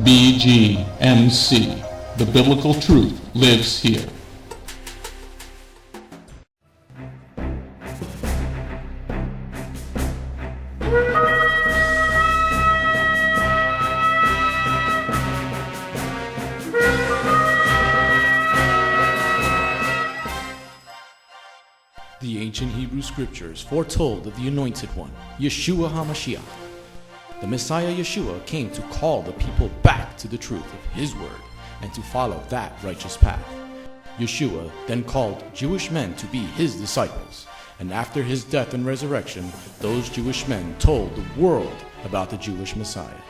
BGMC. The biblical truth lives here. The ancient Hebrew scriptures foretold of the Anointed One, Yeshua HaMashiach. The Messiah Yeshua came to call the people back to the truth of His word and to follow that righteous path. Yeshua then called Jewish men to be His disciples, and after His death and resurrection, those Jewish men told the world about the Jewish Messiah.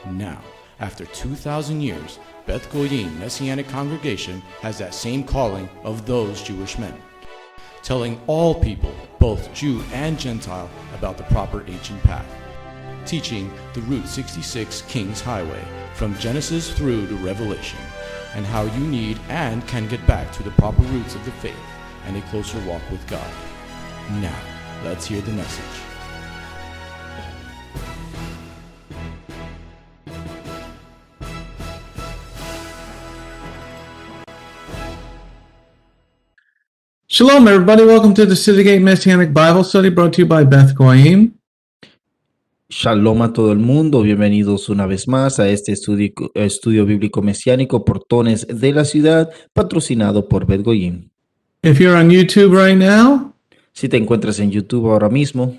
Now, after 2,000 years, Beth Goyim Messianic Congregation has that same calling of those Jewish men, telling all people, both Jew and Gentile, about the proper ancient path, teaching the Route 66 King's Highway from Genesis through to Revelation, and how you need and can get back to the proper roots of the faith and a closer walk with God. Now, let's hear the message. Shalom, everybody. Welcome to the City Gate Messianic Bible Study brought to you by Beth Goyim. Shalom a todo el mundo, bienvenidos una vez más a este estudio bíblico mesiánico Portones de la Ciudad, patrocinado por Beth Goyim. If you're on YouTube right now, Si te encuentras en YouTube ahora mismo,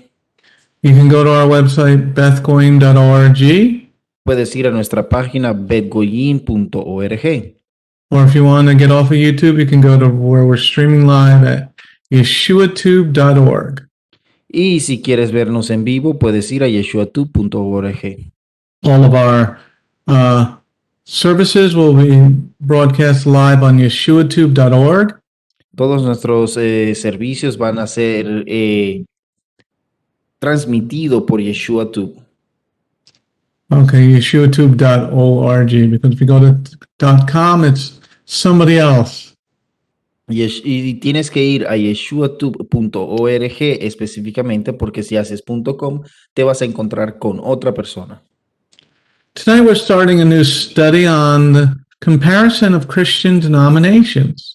you can go to our website, bethgoyim.org. puedes ir a nuestra página bethgoyim.org. Or if you want to get off of YouTube, you can go to where we're streaming live at yeshuatube.org. Y si quieres vernos en vivo, puedes ir a yeshuatube.org. All of our services will be broadcast live on yeshuatube.org. Todos nuestros servicios van a ser transmitidos por YeshuaTube. Okay, yeshuatube.org, because if you go to .com, it's somebody else. Y tienes que ir a yeshuatube.org específicamente porque si haces .com te vas a encontrar con otra persona. Tonight we're starting a new study on the comparison of Christian denominations.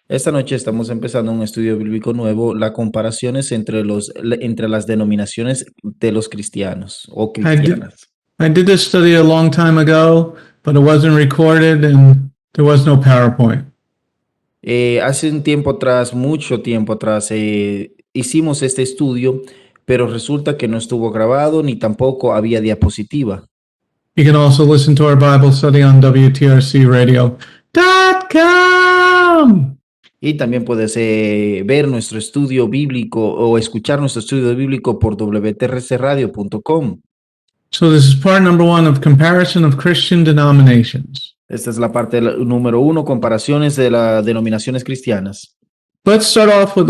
Esta noche estamos empezando un estudio bíblico nuevo, las comparaciones entre las denominaciones de los cristianos o cristianas. I did this study a long time ago, but it wasn't recorded and there was no PowerPoint. Hace un tiempo atrás, mucho tiempo atrás, hicimos este estudio, pero resulta que no estuvo grabado ni tampoco había diapositiva. You can also listen to our Bible study on WTRCradio.com. Y también puedes ver nuestro estudio bíblico o escuchar nuestro estudio bíblico por wtrcradio.com. So this is part number 1 of comparison of Christian denominations. Esta es la parte número 1, comparaciones de las denominaciones cristianas. Let's start off with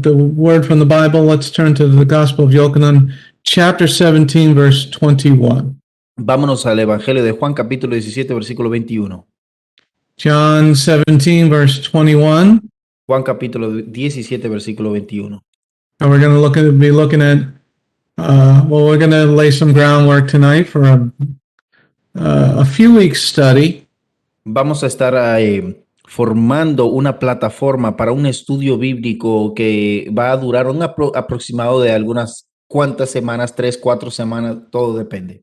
the word from the Bible. Let's turn to the Gospel of Yochanan, chapter 17, verse 21. Vámonos al Evangelio de Juan, capítulo 17, versículo 21. John 17, verse 21. Juan, capítulo 17, versículo 21. And we're going to be looking at, we're going to lay some groundwork tonight for a few weeks study. Vamos a estar formando una plataforma para un estudio bíblico que va a durar un aproximado de algunas cuantas semanas, 3, 4 semanas, todo depende.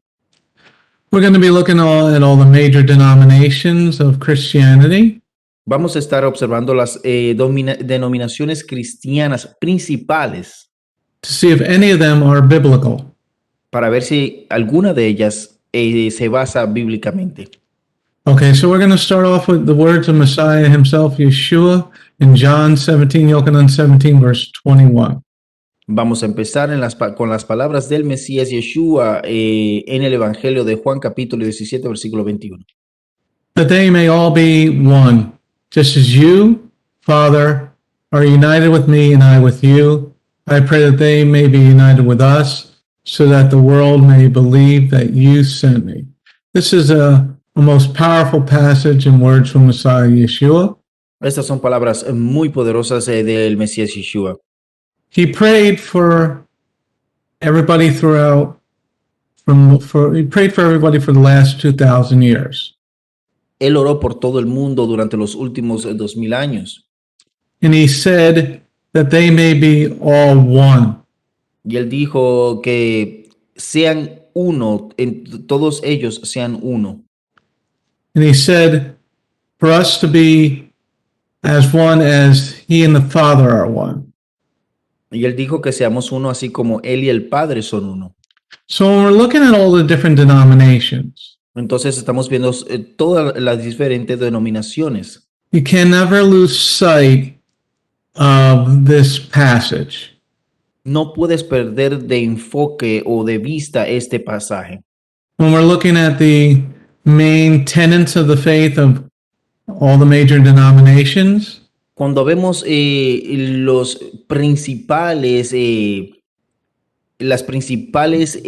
We're going to be looking at all the major denominations of Christianity. Vamos a estar observando las denominaciones cristianas principales To see if any of them are biblical. para ver si alguna de ellas se basa bíblicamente. Okay, so we're going to start off with the words of Messiah himself, Yeshua, in John 17, Yochanan 17, verse 21. Vamos a empezar con las palabras del Mesías Yeshua en el Evangelio de Juan capítulo 17, versículo 21. That they may all be one, just as you, Father, are united with me and I with you. I pray that they may be united with us, so that the world may believe that you sent me. This is a most powerful passage and words from Messiah Yeshua. Estas son palabras muy poderosas del Mesías Yeshua. He prayed for everybody throughout He prayed for everybody for the last 2,000 years. Él oró por todo el mundo durante los últimos 2000 años. And he said that they may be all one. Y él dijo que sean uno, todos ellos sean uno. And he said for us to be as one as he and the Father are one. Y él dijo que seamos uno así como él y el Padre son uno. So when we're looking at all the different denominations, Entonces estamos viendo todas las diferentes denominaciones. you can never lose sight of this passage. No puedes perder de enfoque o de vista este pasaje. When we're looking at the main tenets of the faith of all the major denominations, Cuando vemos los principales, las principales,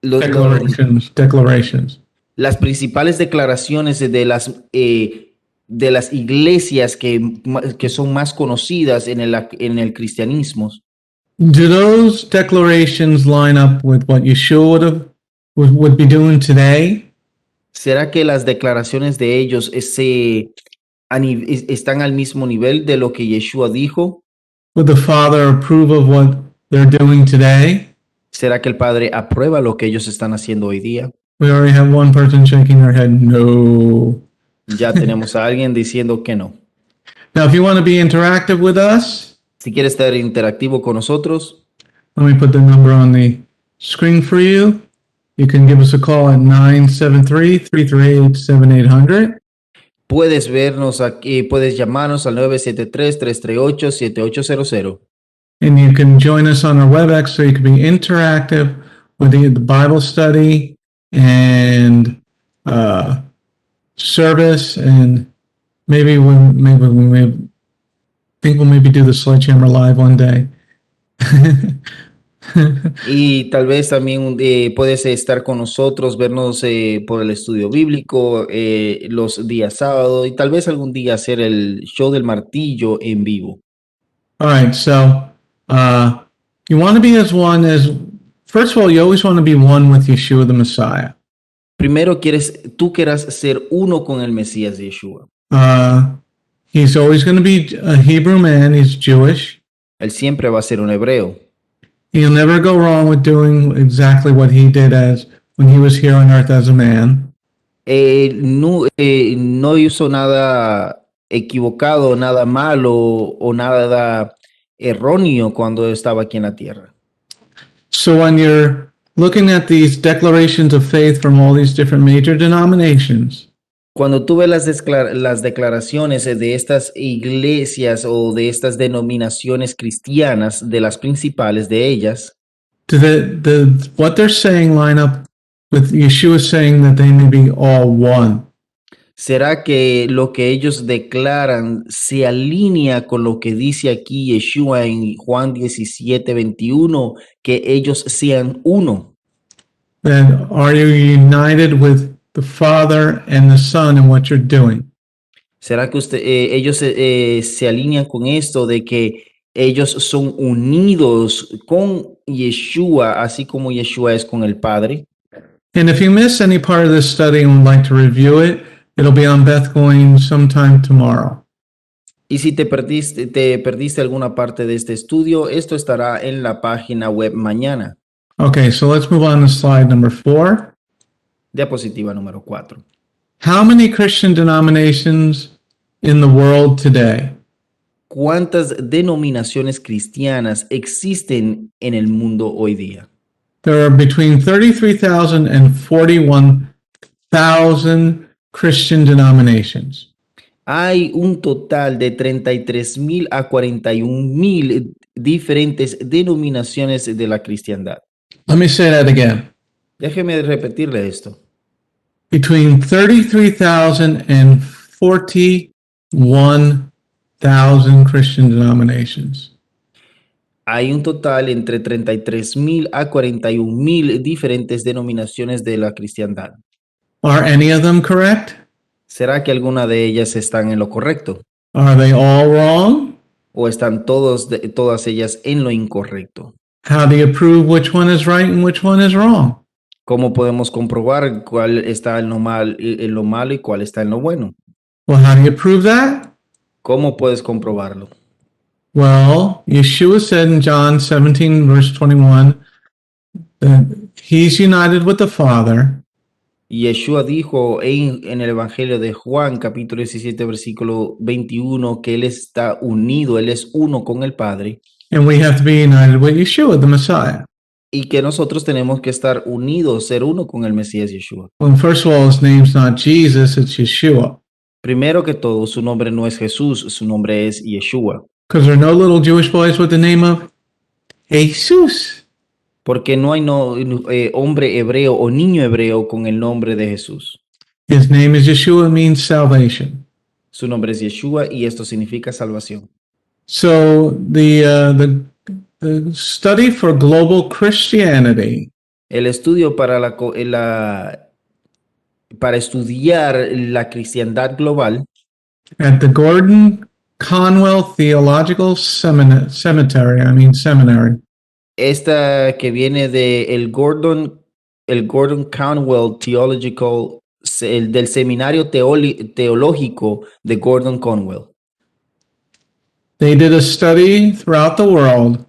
declarations. las principales declaraciones de las iglesias que son más conocidas en el cristianismo, Do those declarations line up with what Yeshua would be doing today? ¿será que las declaraciones de ellos están al mismo nivel de lo que Yeshua dijo? Would the Father approve of what they're doing today? ¿Será que el Padre aprueba lo que ellos están haciendo hoy día? We already have one person shaking their head, no. Ya tenemos a alguien diciendo que no. Now, if you want to be interactive with us, Si quieres estar interactivo con nosotros, let me put the number on the screen for you. You can give us a call at 973-338-7800. puedes vernos aquí, puedes llamarnos al 973-338-7800. And you can join us on our WebEx so you can be interactive with the Bible study and service, and maybe we think we'll maybe do the Sledgehammer Live one day. Y tal vez también puedes estar con nosotros, vernos por el estudio bíblico los días sábados y tal vez algún día hacer el show del martillo en vivo. All right, so you want to be as one as, first of all, you always want to be one with Yeshua the Messiah. Primero tú quieras ser uno con el Mesías de Yeshua. He's always going to be a Hebrew man. He's Jewish. Él siempre va a ser un hebreo. He'll never go wrong with doing exactly what he did as when he was here on earth as a man. No hizo nada equivocado, nada malo o nada erróneo cuando estaba aquí en la tierra. So when you're looking at these declarations of faith from all these different major denominations, Cuando tú ves las declaraciones de estas iglesias o de estas denominaciones cristianas, de las principales de ellas, do what they're saying line up with Yeshua saying that they may be all one? ¿será que lo que ellos declaran se alinea con lo que dice aquí Yeshua en Juan 17:21, que ellos sean uno? Then are you united with the Father and the Son in what you're doing? ¿Será que ellos se alinean con esto de que ellos son unidos con Yeshua, así como Yeshua es con el Padre? And if you miss any part of this study and would like to review it, it'll be on Beth Going sometime tomorrow. Y si te perdiste alguna parte de este estudio, esto estará en la página web mañana. Okay, so let's move on to slide number 4. Diapositiva número 4. How many Christian denominations in the world today? ¿Cuántas denominaciones cristianas existen en el mundo hoy día? There are between 33,000 and 41,000 Christian denominations. Hay un total de 33,000 a 41,000 diferentes denominaciones de la cristiandad. Let me say that again. Déjeme repetirle esto. Between 33,000 and 41,000 Christian denominations. Hay un total entre 33,000 a 41,000 diferentes denominaciones de la cristiandad. Are any of them correct? ¿Será que alguna de ellas están en lo correcto? Are they all wrong? ¿O están todas ellas en lo incorrecto? How do you prove which one is right and which one is wrong? ¿Cómo podemos comprobar cuál está en lo malo y cuál está en lo bueno? Well, how do you prove that? ¿Cómo puedes comprobarlo? Well, Yeshua said in John 17, verse 21, that he's united with the Father, Yeshua dijo en el Evangelio de Juan, capítulo 17, versículo 21, que Él está unido, Él es uno con el Padre and we have to be united with Yeshua, the Messiah. y que nosotros tenemos que estar unidos, ser uno con el Mesías Yeshua. Well, first of all, his name's not Jesus, it's Yeshua. Primero que todo, su nombre no es Jesús, su nombre es Yeshua. Because there are no little Jewish boys with the name of Jesus. Porque no hay hombre hebreo o niño hebreo con el nombre de Jesús. His name is Yeshua, it means salvation. Su nombre es Yeshua y esto significa salvación. So the study for global Christianity El estudio para estudiar la cristiandad global at the Gordon Conwell Theological Seminary, esta que viene de el Gordon Conwell Theological, del seminario teológico de Gordon Conwell. they did a study throughout the world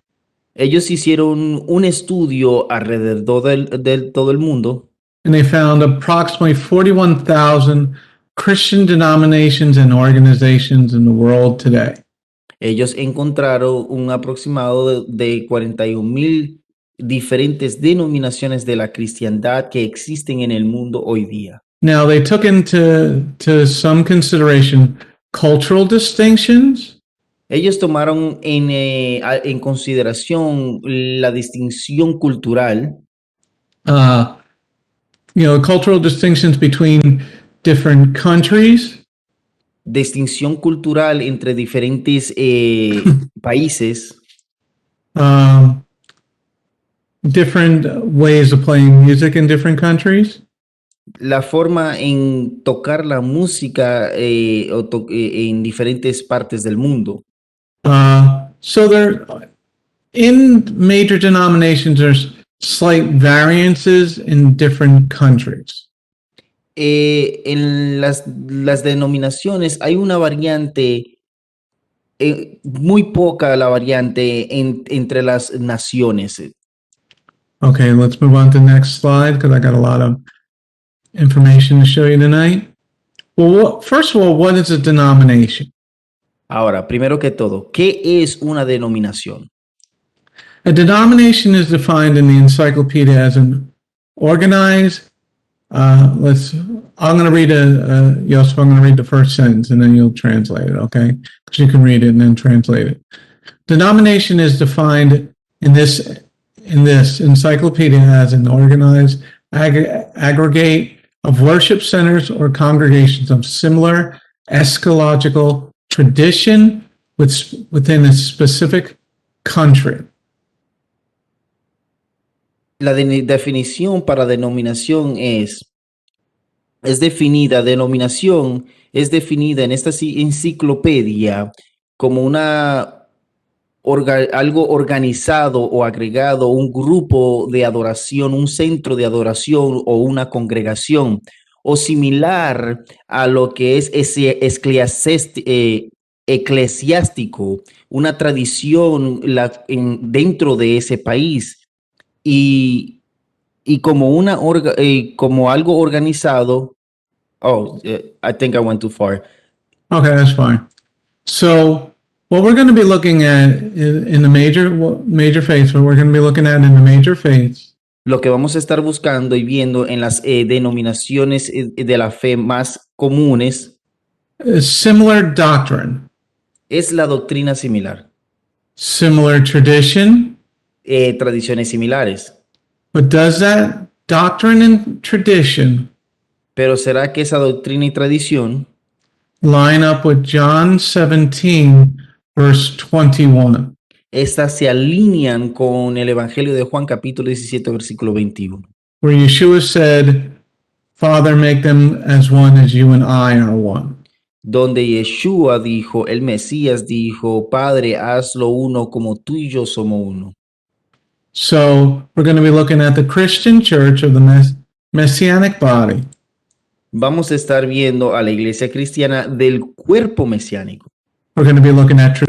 Ellos hicieron un estudio alrededor del todo el mundo and they found approximately 41,000 Christian denominations and organizations in the world today. Ellos encontraron un aproximado de 41,000 diferentes denominaciones de la cristiandad que existen en el mundo hoy día. Now, they took into some consideration cultural distinctions, Ellos tomaron en consideración la distinción cultural, cultural distinctions between different countries, distinción cultural entre diferentes países, different ways of playing music in different countries, la forma en tocar la música en diferentes partes del mundo. So there, in major denominations, there's slight variances in different countries. En las denominaciones hay una variante, muy poca la variante entre las naciones. Okay, let's move on to the next slide because I got a lot of information to show you tonight. Well, first of all, what is a denomination? Ahora, primero que todo, ¿qué es una denominación? A denomination is defined in the encyclopedia as an organized, I'm going to read Yosef, I'm going to read the first sentence and then you'll translate it, okay? Because you can read it and then translate it. Denomination is defined in this encyclopedia as an organized aggregate of worship centers or congregations of similar eschatological tradition within a specific country. La definición para denominación denominación es definida en esta enciclopedia como algo organizado o agregado, un grupo de adoración, un centro de adoración o una congregación, o similar a lo que es eclesiástico, una tradición dentro de ese país. Y como algo organizado. I think I went too far. Okay, that's fine. So what we're going to be looking at in the major faiths, what we're going to be looking at in the major faiths, Lo que vamos a estar buscando y viendo en las denominaciones de la fe más comunes is similar doctrine, es la doctrina similar, similar tradition, tradiciones similares. but does that doctrine and tradition Pero ¿será que esa doctrina y tradición line up with John 17, verse 21? estas se alinean con el Evangelio de Juan capítulo 17, versículo 21? Where Yeshua said, Father, make them as one as you and I are one. Donde Yeshua dijo, el Mesías dijo, Padre, hazlo uno como tú y yo somos uno. So we're going to be looking at the Christian church of the Messianic body. Vamos a estar viendo a la iglesia cristiana del cuerpo mesiánico. We're going to be looking at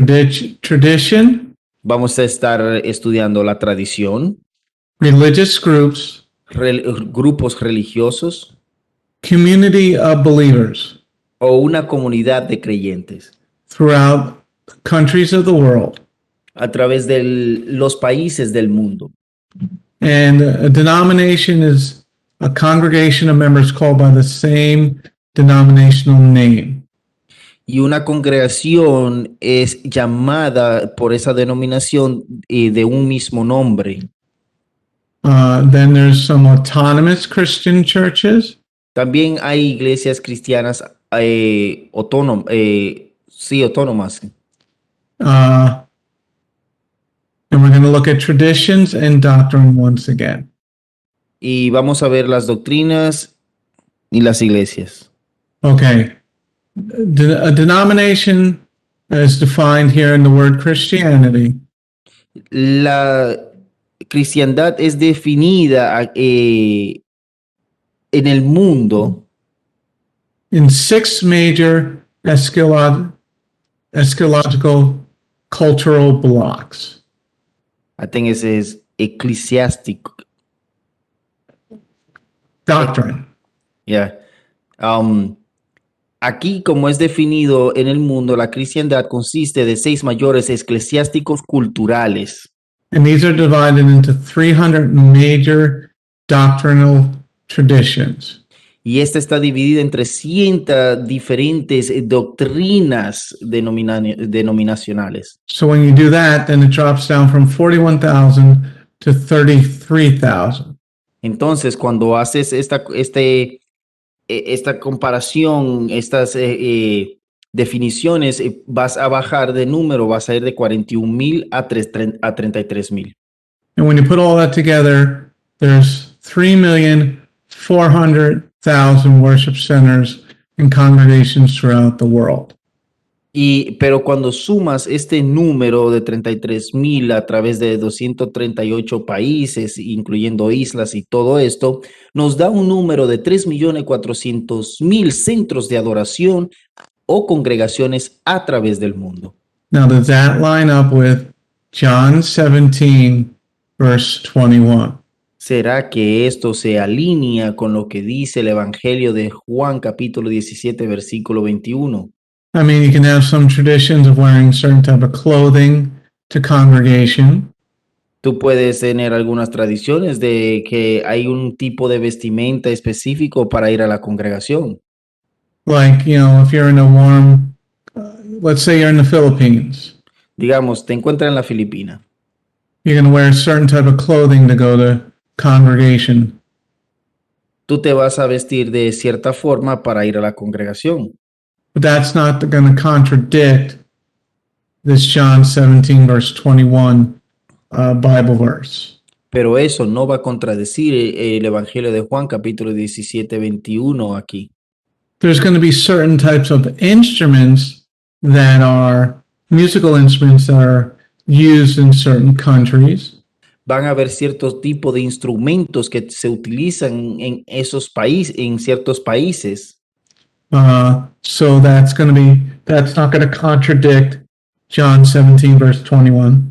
tradition, Vamos a estar estudiando la tradición, religious groups, grupos religiosos community of believers o una comunidad de creyentes throughout countries of the world. a través de los países del mundo. And a denomination is a congregation of members called by the same denominational name. Y una congregación es llamada por esa denominación de un mismo nombre. Then there's some autonomous Christian churches. También hay iglesias cristianas autónomas. And we're going to look at traditions and doctrine once again. Y vamos a ver las doctrinas y las iglesias. Okay. A denomination is defined here in the word Christianity. La cristiandad es definida en el mundo In 6 major eschatological cultural blocks. I think ese es eclesiástico. Doctrine. Yeah. Aquí, como es definido en el mundo, la cristiandad consiste de 6 mayores eclesiásticos culturales. And these are divided into 300 major doctrinal traditions. Y esta está dividida en 300 diferentes doctrinas denominacionales. So when you do that, then it drops down from 41,000 to 33,000. Entonces, cuando haces esta comparación, estas definiciones, vas a bajar de número, vas a ir de 41,000 a 33,000. And when you put all that together, there's 3,400,000 worship centers and congregations throughout the world. Pero cuando sumas este número de 33,000 a través de 238 países, incluyendo islas y todo esto, nos da un número de 3,400,000 centros de adoración o congregaciones a través del mundo. Now, does that line up with John 17, verse 21? ¿Será que esto se alinea con lo que dice el Evangelio de Juan capítulo 17, versículo 21? I mean, you can have some traditions of wearing certain type of clothing to congregation. Tú puedes tener algunas tradiciones de que hay un tipo de vestimenta específico para ir a la congregación. Like, if you're in a warm, let's say you're in the Philippines, Digamos, te encuentras en la Filipina. you're going to wear a certain type of clothing to go to congregation. Tú te vas a vestir de cierta forma para ir a la congregación. But that's not going to contradict this John 17, verse 21 Bible verse. Pero eso no va a contradecir el Evangelio de Juan capítulo 17, 21 aquí. There's going to be certain types of instruments that are musical instruments that are used in certain countries. Van a haber ciertos tipos de instrumentos que se utilizan en esos países, en ciertos países. So that's not going to contradict John 17, verse 21.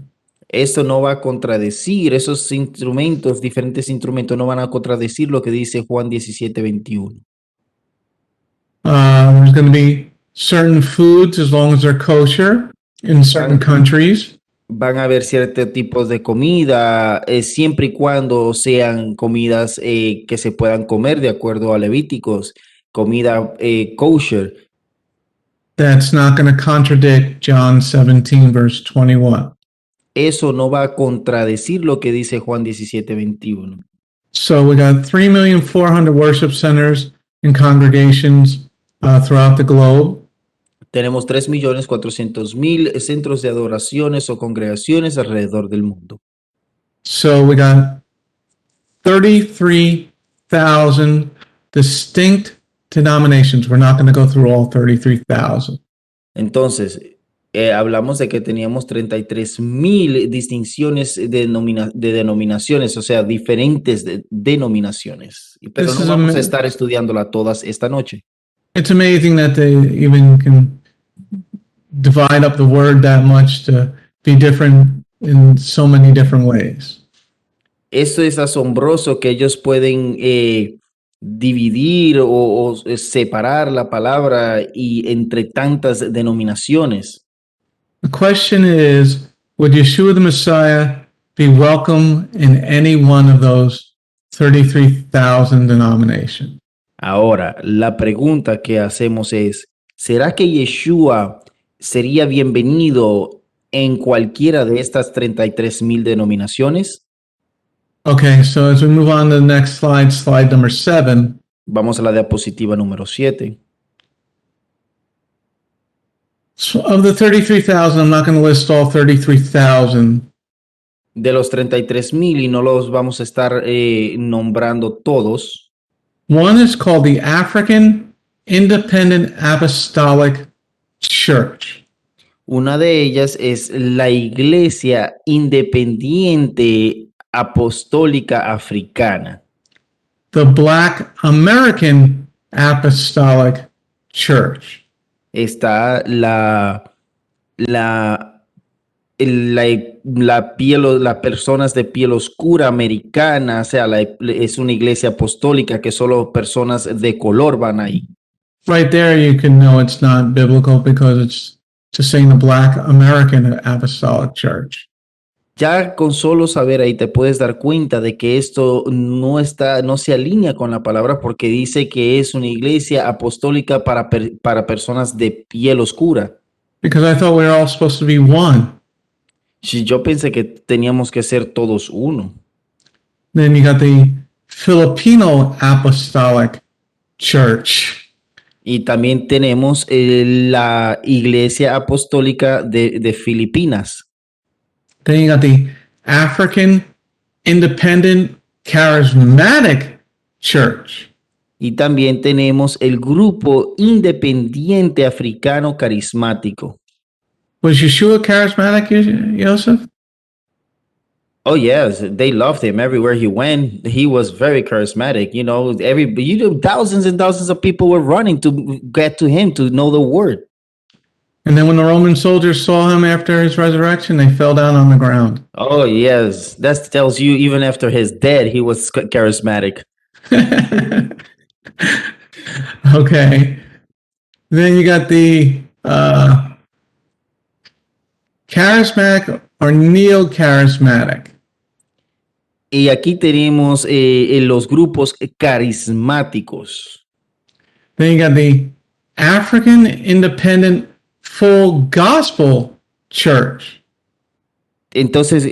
Eso no va a contradecir, esos instrumentos, diferentes instrumentos, no van a contradecir lo que dice Juan 17, 21. There's going to be certain foods, as long as they're kosher, in certain countries. Van a haber ciertos tipos de comida, siempre y cuando sean comidas que se puedan comer de acuerdo a Levíticos, comida kosher. That's not going to contradict John 17, verse 21. Eso no va a contradecir lo que dice Juan 17, 21. So we got 3,400,000 worship centers and congregations throughout the globe. Tenemos 3,400,000 centros de adoraciones o congregaciones alrededor del mundo. So we got 33,000 distinct denominations. We're not going to go through all 33,000. Entonces, Hablamos de que teníamos 33,000 distinciones de denominaciones, o sea, diferentes denominaciones. Pero This no is vamos a ama- estar estudiándola todas esta noche. it's amazing that they even can divide up the word that much to be different in so many different ways. Esto es asombroso que ellos pueden dividir o separar la palabra y entre tantas denominaciones. The question is, would Yeshua the Messiah be welcome in any one of those 33,000 denominations? Ahora, la pregunta que hacemos es, ¿será que Yeshua sería bienvenido en cualquiera de estas 33,000 denominaciones? Okay, so as we move on to the next slide, slide number 7, Vamos a la diapositiva número 7. so of the 33,000, I'm not going to list all 33,000. De los 33,000, y no los vamos a estar nombrando todos. One is called the African Independent Apostolic Church. Una de ellas es la Iglesia Independiente Apostólica Africana. The Black American Apostolic Church. Está las personas de piel oscura americana, o sea, es una iglesia apostólica que solo personas de color van ahí. Right there, you can know it's not biblical because it's just saying the Black American Apostolic Church. Ya con solo saber ahí te puedes dar cuenta de que esto no se alinea con la palabra, porque dice que es una iglesia apostólica para personas de piel oscura. Because I thought we were all supposed to be one. Si yo pensé que teníamos que ser todos uno. Then you got the Filipino Apostolic Church. Y también tenemos la iglesia apostólica de Filipinas. Then you got the African Independent Charismatic Church. Y también tenemos el grupo independiente africano carismático. Was Yeshua charismatic, Joseph? Oh yes, they loved him everywhere he went. He was very charismatic. Thousands and thousands of people were running to get to him to know the word. And then when the Roman soldiers saw him after his resurrection, they fell down on the ground. Oh yes, that tells you even after his death, he was charismatic. Okay. Then you got the charismatic or neo-charismatic. Y aquí tenemos los grupos carismáticos. Then you got the African Independent Full Gospel Church. Entonces,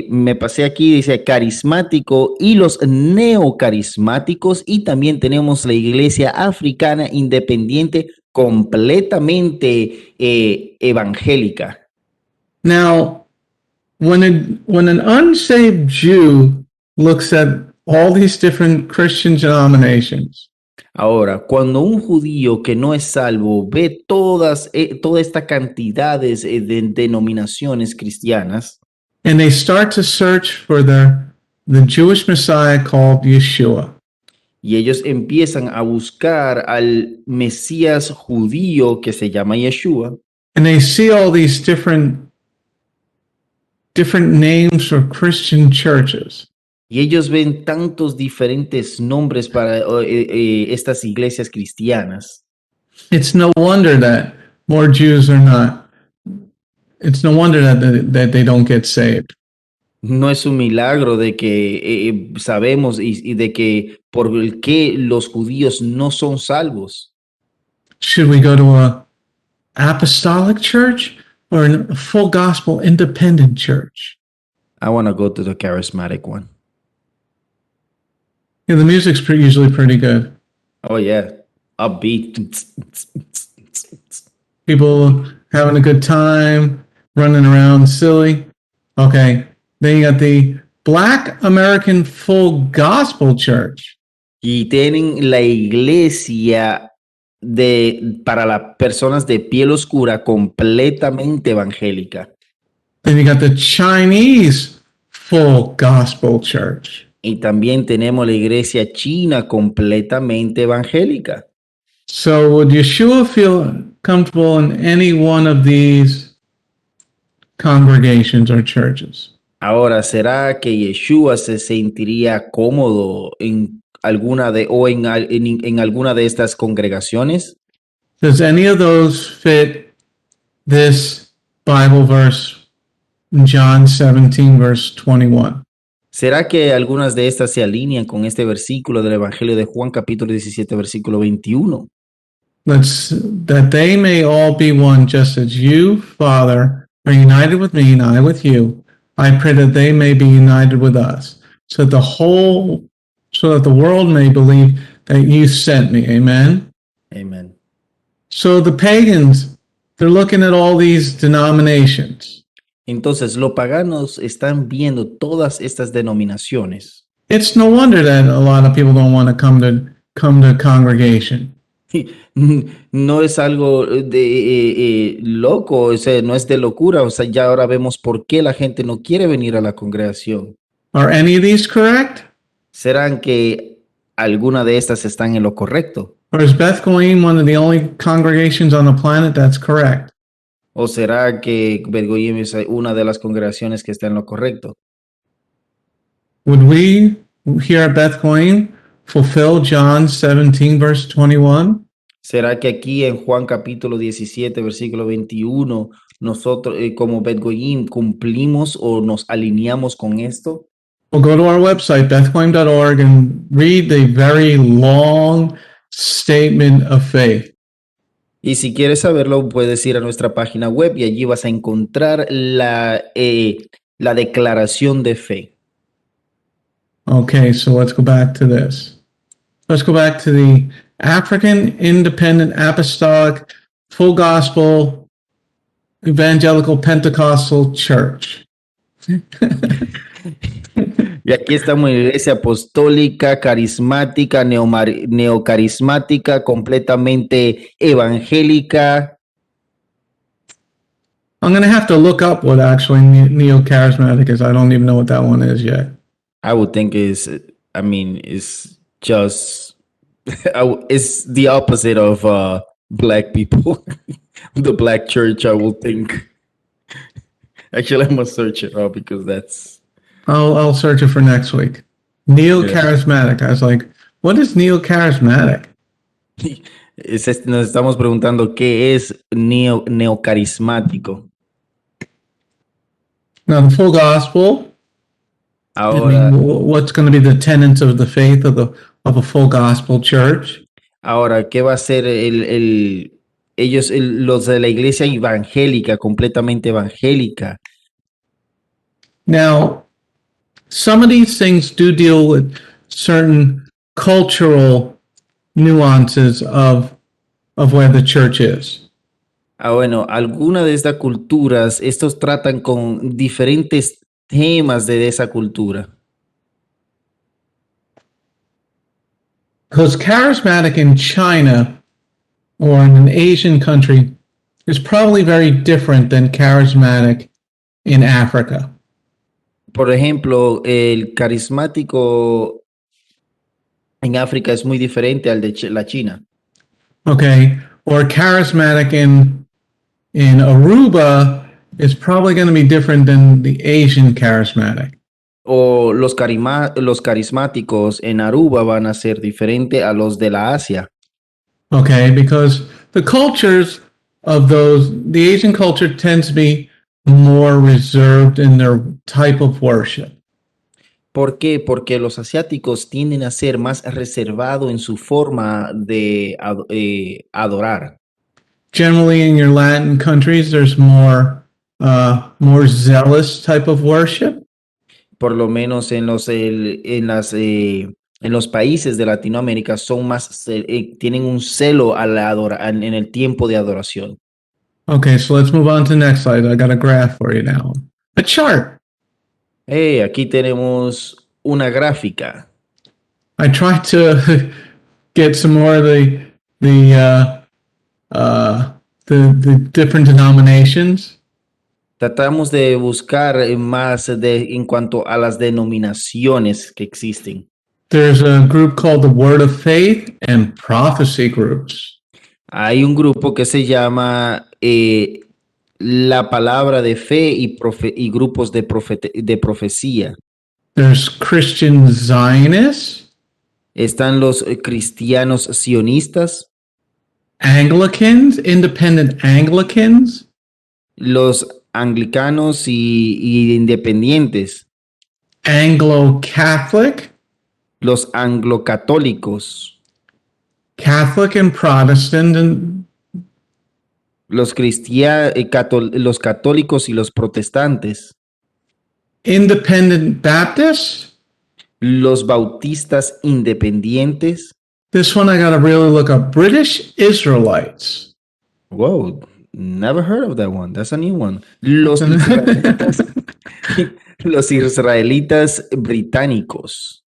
me pasé aquí, dice carismático y los neocarismáticos, y también tenemos la iglesia africana independiente completamente evangélica. Now, when an unsaved Jew looks at all these different Christian denominations, Ahora, cuando un judío que no es salvo ve toda esta cantidades de denominaciones cristianas, and they start to search for the Jewish Messiah called Yeshua, y ellos empiezan a buscar al Mesías judío que se llama Yeshua, and they see all these different names for Christian churches, y ellos ven tantos diferentes nombres para estas iglesias cristianas, it's no wonder that more Jews are not. It's no wonder that they don't get saved. no es un milagro de que sabemos y de que por el que los judíos no son salvos. Should we go to a apostolic church or a full gospel independent church? I want to go to the charismatic one. Yeah, the music's usually pretty good. Oh yeah, upbeat. People having a good time, running around silly. Okay, then you got the Black American Full Gospel Church. Y tienen la iglesia para las personas de piel oscura completamente evangélica. Then you got the Chinese full gospel church. Y también tenemos la iglesia china completamente evangélica. So would Yeshua feel comfortable in any one of these congregations or churches? Ahora, ¿será que Yeshua se sentiría cómodo en alguna en alguna de estas congregaciones? Does any of those fit this Bible verse in John 17, verse 21? ¿Será que algunas de estas se alinean con este versículo del Evangelio de Juan, capítulo 17, versículo 21? That they may all be one, just as you, Father, are united with me and I with you. I pray that they may be united with us, so that the world may believe that you sent me. Amen. Amén. So the pagans, they're looking at all these denominations. Entonces, los paganos están viendo todas estas denominaciones. It's no wonder that a lot of people don't want to come to congregation. No es algo de loco, o sea, no es de locura, o sea, ya ahora vemos por qué la gente no quiere venir a la congregación. Are any of these correct? ¿Serán que alguna de estas están en lo correcto? Or is Beth Goyim one of the only congregations on the planet that's correct? ¿O será que Beth Goyim es una de las congregaciones que está en lo correcto? Would we here at Beth Goyim fulfill John 17, verse 21? ¿Será que aquí en Juan capítulo 17, versículo 21, nosotros como Beth Goyim cumplimos o nos alineamos con esto? Well, go to our website, bethgoyim.org, and read the very long statement of faith. Y si quieres saberlo, puedes ir a nuestra página web y allí vas a encontrar la declaración de fe. Okay, so let's go back to this. Let's go back to the African Independent Apostolic Full Gospel Evangelical Pentecostal Church. Y aquí estamos en la iglesia apostólica, carismática, neocarismática, completamente evangélica. I'm going to have to look up what actually neo-charismatic is. I don't even know what that one is yet. I would think it's just, it's the opposite of black people. The black church, I will think. Actually, I must search it up because that's... I'll search it for next week. Neo-charismatic. I was like, what is neo-charismatic? Nos estamos preguntando qué es neocarismático. Now, the full gospel. Ahora, what's going to be the tenets of the faith of a full gospel church? Ahora, ¿qué va a ser los de la iglesia evangélica, completamente evangélica? Now, some of these things do deal with certain cultural nuances of where the church is. Bueno, algunas de estas culturas, estos tratan con diferentes temas de esa cultura. Because charismatic in China or in an Asian country is probably very different than charismatic in Africa. Por ejemplo, el carismático en África es muy diferente al de la China. Okay, or charismatic in Aruba is probably going to be different than the Asian charismatic. O los carismáticos en Aruba van a ser diferentes a los de la Asia. Okay, because the cultures of the Asian culture tends to be more reserved in their type of worship. ¿Por qué? Porque los asiáticos tienden a ser más reservados en su forma de adorar. Generally, in your Latin countries, there's more zealous type of worship. Por lo menos en los países de Latinoamérica son más tienen un celo en el tiempo de adoración. Okay, so let's move on to the next slide. I got a graph for you now. A chart. Hey, aquí tenemos una gráfica. I tried to get some more of the the the different denominations. Tratamos de buscar más en cuanto a las denominaciones que existen. There's a group called the Word of Faith and Prophecy groups. Hay un grupo que se llama la palabra de fe y grupos de profecía. There's Christian Zionists, Están los cristianos sionistas, Anglicans, independent Anglicans, los anglicanos y independientes, Anglo-Catholic, los anglocatólicos, Catholic and Protestant, and los los católicos y los protestantes, independent Baptists. los bautistas independientes. This one I gotta really look up. British Israelites. Whoa, never heard of that one. That's a new one. Los israelitas, los israelitas británicos.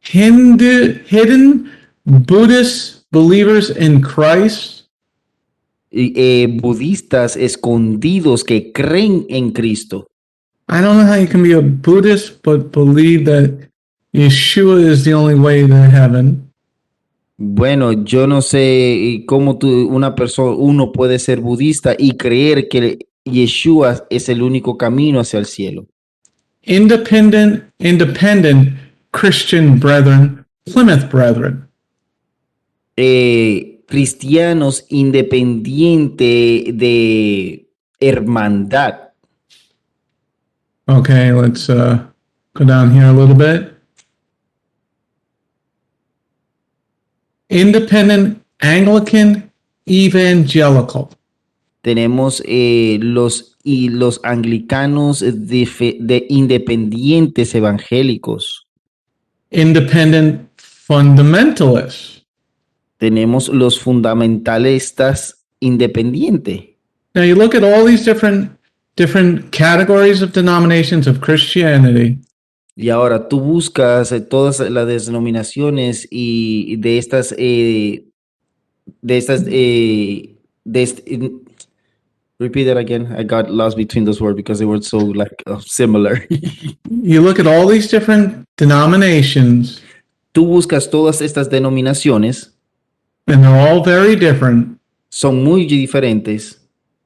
Hidden Buddhist believers in Christ. Budistas escondidos que creen en Cristo. I don't know how you can be a Buddhist but believe that Yeshua is the only way to heaven. Bueno, yo no sé cómo uno puede ser budista y creer que Yeshua es el único camino hacia el cielo. Independent Christian brethren, Plymouth brethren. Cristianos independiente de hermandad. Okay, let's go down here a little bit. Independent Anglican Evangelical. Tenemos los anglicanos de independientes evangélicos. Independent Fundamentalists. Tenemos los fundamentalistas independientes. Now you look at all these different categories of denominations of Christianity. Y ahora tú buscas todas las denominaciones y repeat that again. I got lost between those words because they were so similar. You look at all these different denominations. Tú buscas todas estas denominaciones. And they're all very different. Son muy diferentes.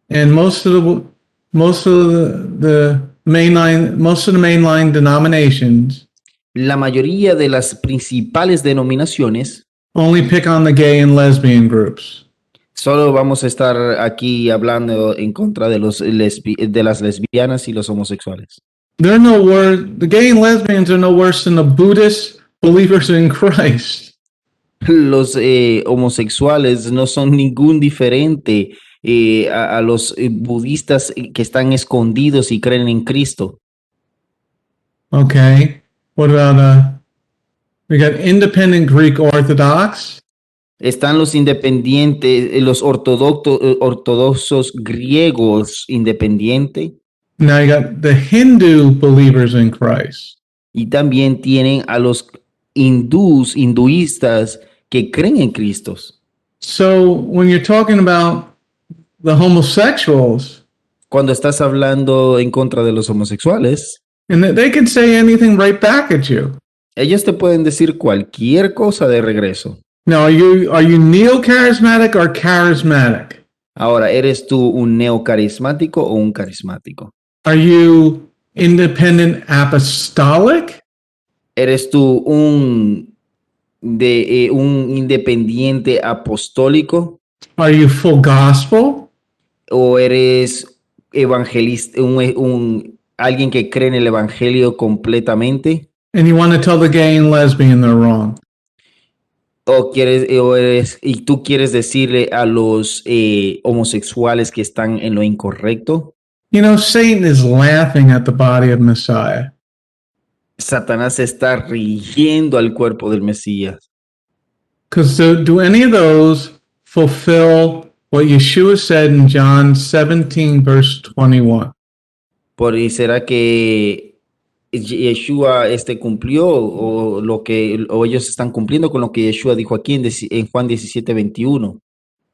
And most of the mainline denominations. La mayoría de las principales denominaciones only pick on the gay and lesbian groups. Solo vamos a estar aquí hablando en contra de de las lesbianas y los homosexuales. The gay and lesbians are no worse than the Buddhist believers in Christ. Los homosexuales no son ningún diferente a los budistas que están escondidos y creen en Cristo. Okay. What about we got independent Greek Orthodox. Están los independientes, los ortodoxos griegos independientes. Now you got the Hindu believers in Christ. Y también tienen a los hinduistas que creen en Cristo. So when you're talking about the homosexuals, cuando estás hablando en contra de los homosexuales, and they can say anything right back at you. Ellos te pueden decir cualquier cosa de regreso. Now, are you neo-charismatic or charismatic? Ahora, ¿eres tú un neocarismático o un carismático? Are you independent apostolic? ¿Eres tú un independiente apostólico? Are you full gospel? ¿O eres evangelista, alguien que cree en el evangelio completamente? And you want to tell the gay and lesbian they're wrong? Y tú quieres decirle a los homosexuales que están en lo incorrecto? You know, Satan is laughing at the body of Messiah. Satanás está riendo al cuerpo del Mesías. Because do any of those fulfill what Yeshua said in John 17, verse 21? ¿Y será que Yeshua cumplió o ellos están cumpliendo con lo que Yeshua dijo aquí en Juan 17:21.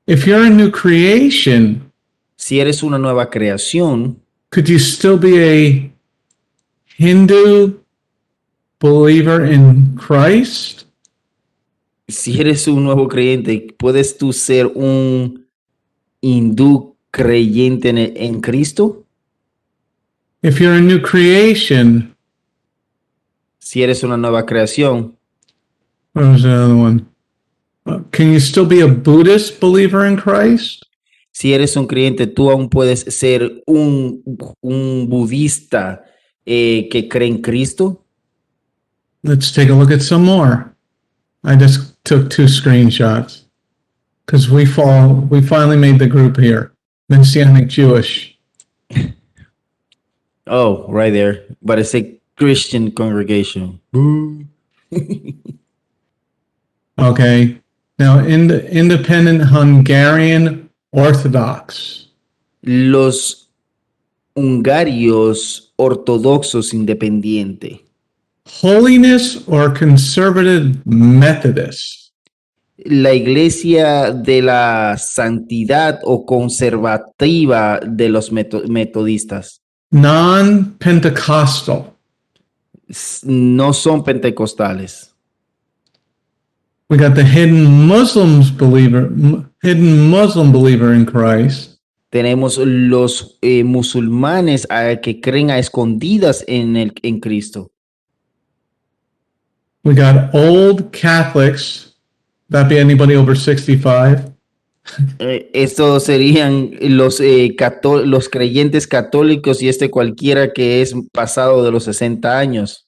If you're a new creation, Si eres una nueva creación, could you still be a Hindu believer in Christ? si eres un nuevo creyente, ¿puedes tú ser un hindú creyente en Cristo? If you're a new creation, Si eres una nueva creación, what was the other one? Can you still be a Buddhist believer in Christ? si eres un creyente, tú aún puedes ser un budista que cree en Cristo. Let's take a look at some more. I just took 2 screenshots because we finally made the group here. Messianic Jewish. Oh, right there. But it's a Christian congregation. Okay. Now, in the independent Hungarian Orthodox. Los hungarios ortodoxos independientes. Holiness or conservative Methodist? La iglesia de la santidad o conservativa de los metodistas. Non-Pentecostal. No son pentecostales. We got the hidden Muslim believer in Christ. Tenemos los musulmanes que creen a escondidas en Cristo. We got old Catholics. That be anybody over 65. Estos serían los creyentes católicos y cualquiera que es pasado de los 60 años.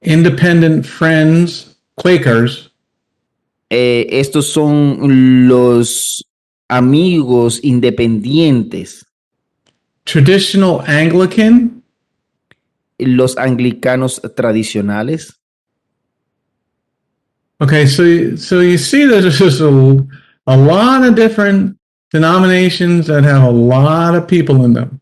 Independent Friends, Quakers. Estos son los amigos independientes. Traditional Anglican. Los anglicanos tradicionales. Okay, so you see there's just a lot of different denominations that have a lot of people in them.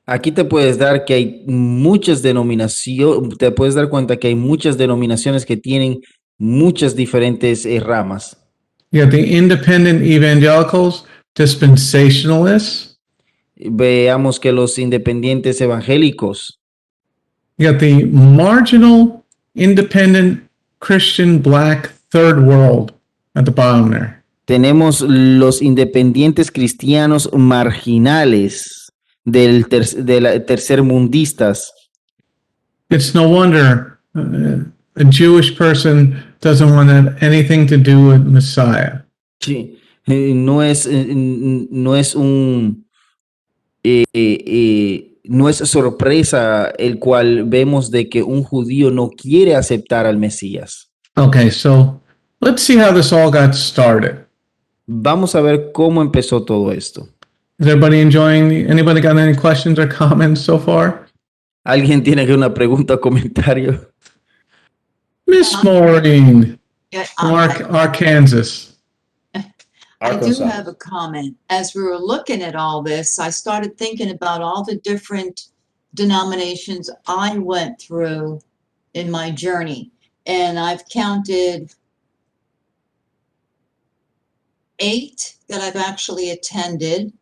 Aquí te puedes dar que hay muchas denominaciones, te puedes dar cuenta que hay muchas denominaciones que tienen muchas diferentes ramas. You got the independent evangelicals, dispensationalists. Veamos que los independientes evangélicos. You got the marginal, independent, Christian, black, third world at the bottom there. Tenemos los independientes cristianos marginales tercermundistas. It's no wonder a Jewish person doesn't want to have anything to do with Messiah. Sí, no es sorpresa el cual vemos de que un judío no quiere aceptar al Mesías. Okay, so let's see how this all got started. Vamos a ver cómo empezó todo esto. Is everybody enjoying? Anybody got any questions or comments so far? ¿Alguien tiene una pregunta o comentario? Miss Maureen, Yeah, from Arkansas. I do have a comment. As we were looking at all this, I started thinking about all the different denominations I went through in my journey. And I've counted 8 that I've actually attended.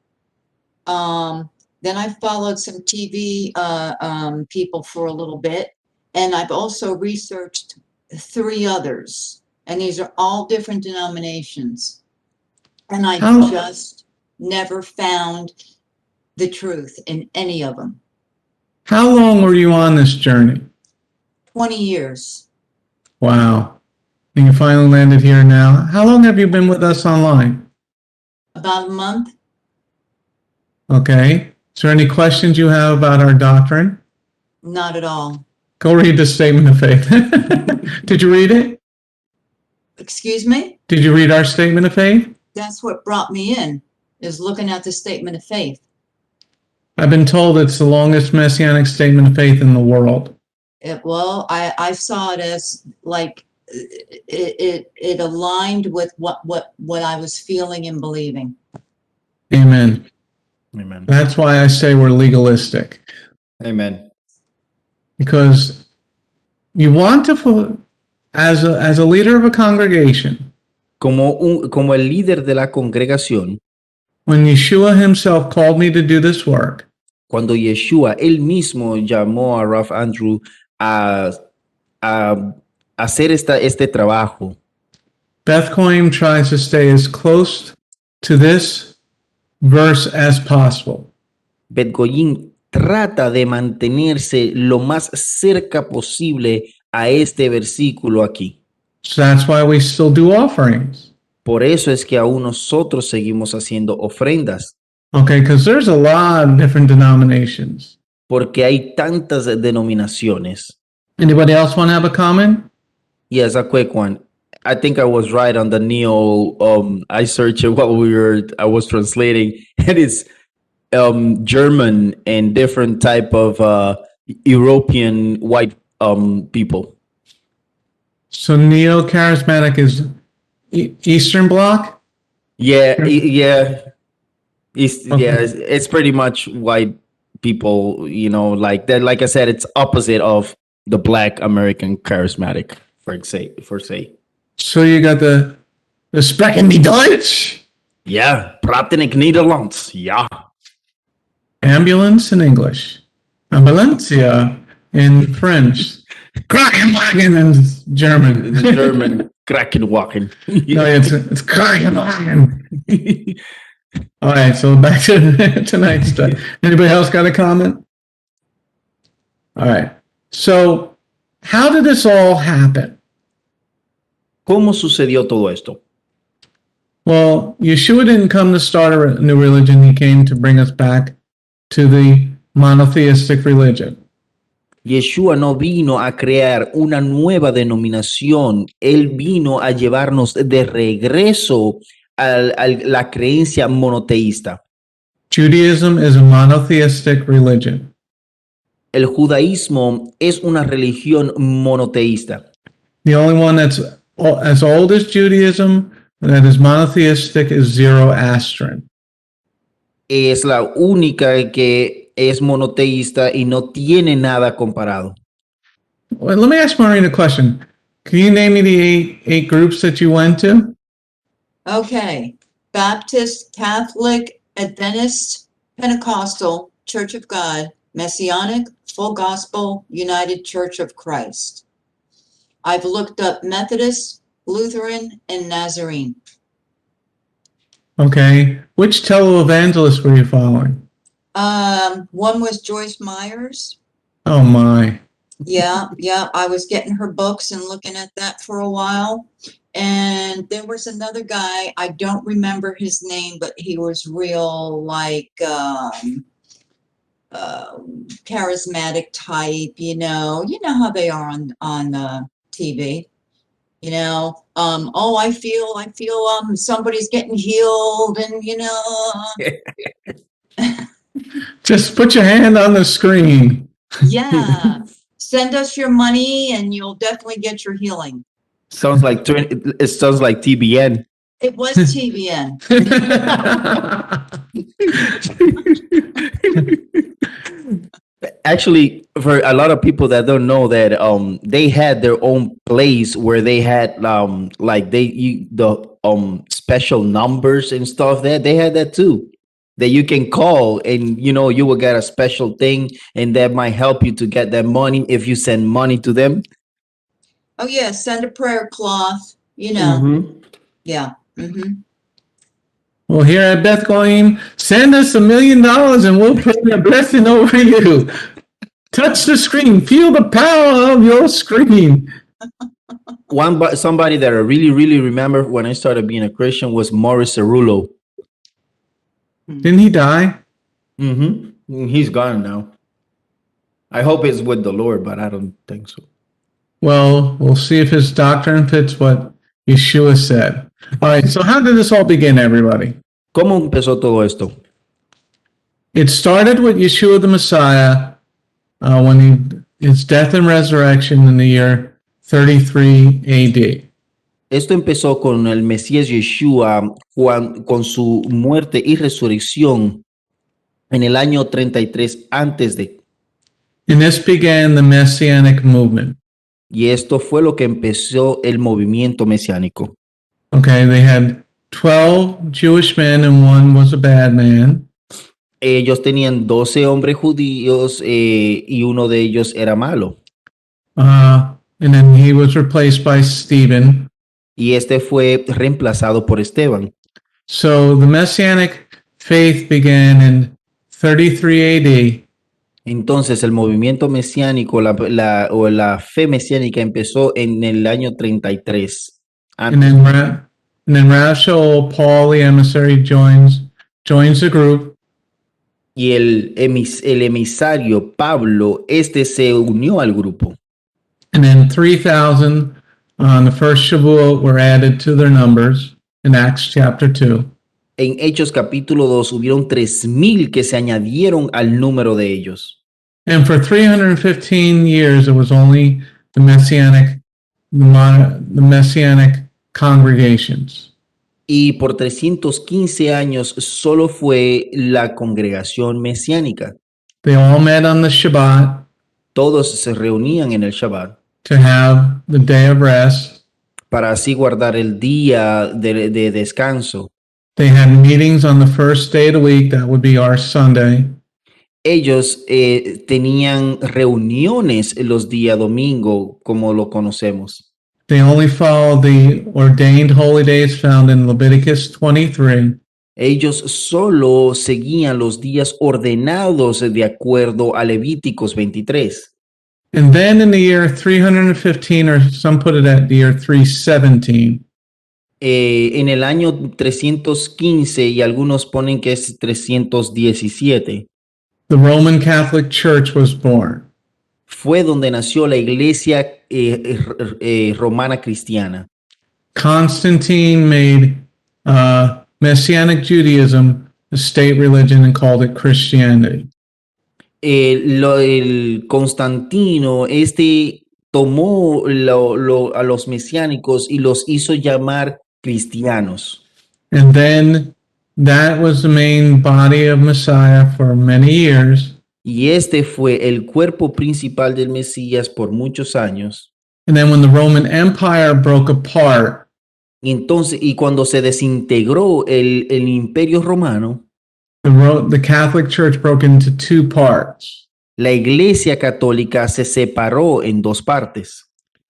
Then I followed some TV people for a little bit. And I've also researched 3 others. And these are all different denominations. And I How- just never found the truth in any of them. How long were you on this journey? 20 years. Wow. And you finally landed here now. How long have you been with us online? About a month. Okay. Is there any questions you have about our doctrine? Not at all. Go read the statement of faith. Did you read it? Excuse me? Did you read our statement of faith? That's what brought me in, is looking at the statement of faith. I've been told it's the longest messianic statement of faith in the world. I saw it as like it aligned with what I was feeling and believing. Amen. Amen. That's why I say we're legalistic. Amen. Because you want to, as a leader of a congregation, Como el líder de la congregación, when Yeshua himself called me to do this work, cuando Yeshua él mismo llamó a Ralph Andrew a hacer este trabajo, Beth Coim tries to stay as close to this verse as possible. Beth Goyín trata de mantenerse lo más cerca posible a este versículo aquí. So that's why we still do offerings. Por eso es que aún nosotros seguimos haciendo ofrendas, Okay, because there's a lot of different denominations. porque hay tantas denominaciones. Anybody else want to have a comment? Yes, a quick one. I think I was right on the neo. I searched it while I was translating, and it's German and different type of European white people. So neo-charismatic is Eastern Bloc? Yeah, it's pretty much white people. You know, like that. Like I said, it's opposite of the Black American charismatic. For say. So you got the Sprechen die Deutsch? Ja, praten ik Nederlands. Ja. Ambulance in English. Ambulancia in French. Krankenwagen in German. The German Krankenwagen. No, it's Krankenwagen. All right, so back to tonight's stuff. Anybody else got a comment? All right. So how did this all happen? ¿Cómo sucedió todo esto? Well, Yeshua didn't come to start a new religion. He came to bring us back to the monotheistic religion. Yeshua no vino a crear una nueva denominación. Él vino a llevarnos de regreso a la creencia monoteísta. Judaism is a monotheistic religion. El judaísmo es una religión monoteísta. The only one that's as old as Judaism that is monotheistic is Zoroastrian. Es la única que es monoteísta y no tiene nada comparado. Well, let me ask Maureen a question. Can you name me the eight groups that you went to? Okay, Baptist, Catholic, Adventist, Pentecostal, Church of God, Messianic, Full Gospel, United Church of Christ. I've looked up Methodist, Lutheran, and Nazarene. Okay. Which televangelist were you following? One was Joyce Myers. Oh my. Yeah, I was getting her books and looking at that for a while. And there was another guy, I don't remember his name, but he was real like charismatic type, you know how they are on TV, you know, I feel somebody's getting healed and Just put your hand on the screen. Yeah, send us your money and you'll definitely get your healing. Sounds like TBN. It was TBN. Actually, for a lot of people that don't know that, they had their own place where they had special numbers and stuff. That they had that too, that you can call and you will get a special thing, and that might help you to get that money if you send money to them. Oh yeah, send a prayer cloth. Yeah. Mm-hmm. Well, here at Beth Goyim, send us $1 million and we'll pray a blessing over you. Touch the screen. Feel the power of your screen. Somebody that I really, really remember when I started being a Christian was Morris Cerullo. Didn't he die? Mm-hmm. He's gone now. I hope it's with the Lord, but I don't think so. Well, we'll see if his doctrine fits what Yeshua said. All right, so how did this all begin, everybody? ¿Cómo empezó todo esto? It started with Yeshua the Messiah when his death and resurrection in the year 33 AD. Esto empezó con el Mesías Yeshua con su muerte y resurrección en el año 33 antes de And this began the Messianic movement. Y esto fue lo que empezó el movimiento mesiánico. Okay, they had 12 Jewish men and one was a bad man. Ellos tenían 12 hombres judíos y uno de ellos era malo. And then he was replaced by Stephen. Y este fue reemplazado por Esteban. So the Messianic faith began in 33 AD. Entonces el movimiento mesiánico la fe mesiánica empezó en el año 33. And then Rav Shaul, Paul the emissary, joins the group. Y el emisario Pablo, se unió al grupo. And then 3,000 on the first Shavuot were added to their numbers in Acts chapter 2. En Hechos capítulo 2 hubieron 3,000 que se añadieron al número de ellos. And for 315 years, it was only the Messianic congregations. Y por 315 años solo fue la congregación mesiánica. They all met on the Shabbat Todos se reunían en el Shabbat to have the day of rest. para así guardar el día de descanso. They had meetings on the first day of the week, that would be our Sunday. Ellos tenían reuniones los días domingo, como lo conocemos. They only followed the ordained holy days found in Leviticus 23. Ellos solo seguían los días ordenados de acuerdo a Levíticos 23. And then in the year 315, or some put it at the year 317, En el año 315 y algunos ponen que es 317, the Roman Catholic Church was born. fue donde nació la iglesia romana cristiana. Constantine made Messianic Judaism a state religion and called it Christianity. El Constantino, tomó a los mesiánicos y los hizo llamar cristianos. And then that was the main body of Messiah for many years. Y fue el cuerpo principal del Mesías por muchos años. And then when the Roman Empire broke apart, Entonces, y cuando se desintegró el Imperio Romano, the Catholic Church broke into two parts. la Iglesia Católica se separó en dos partes.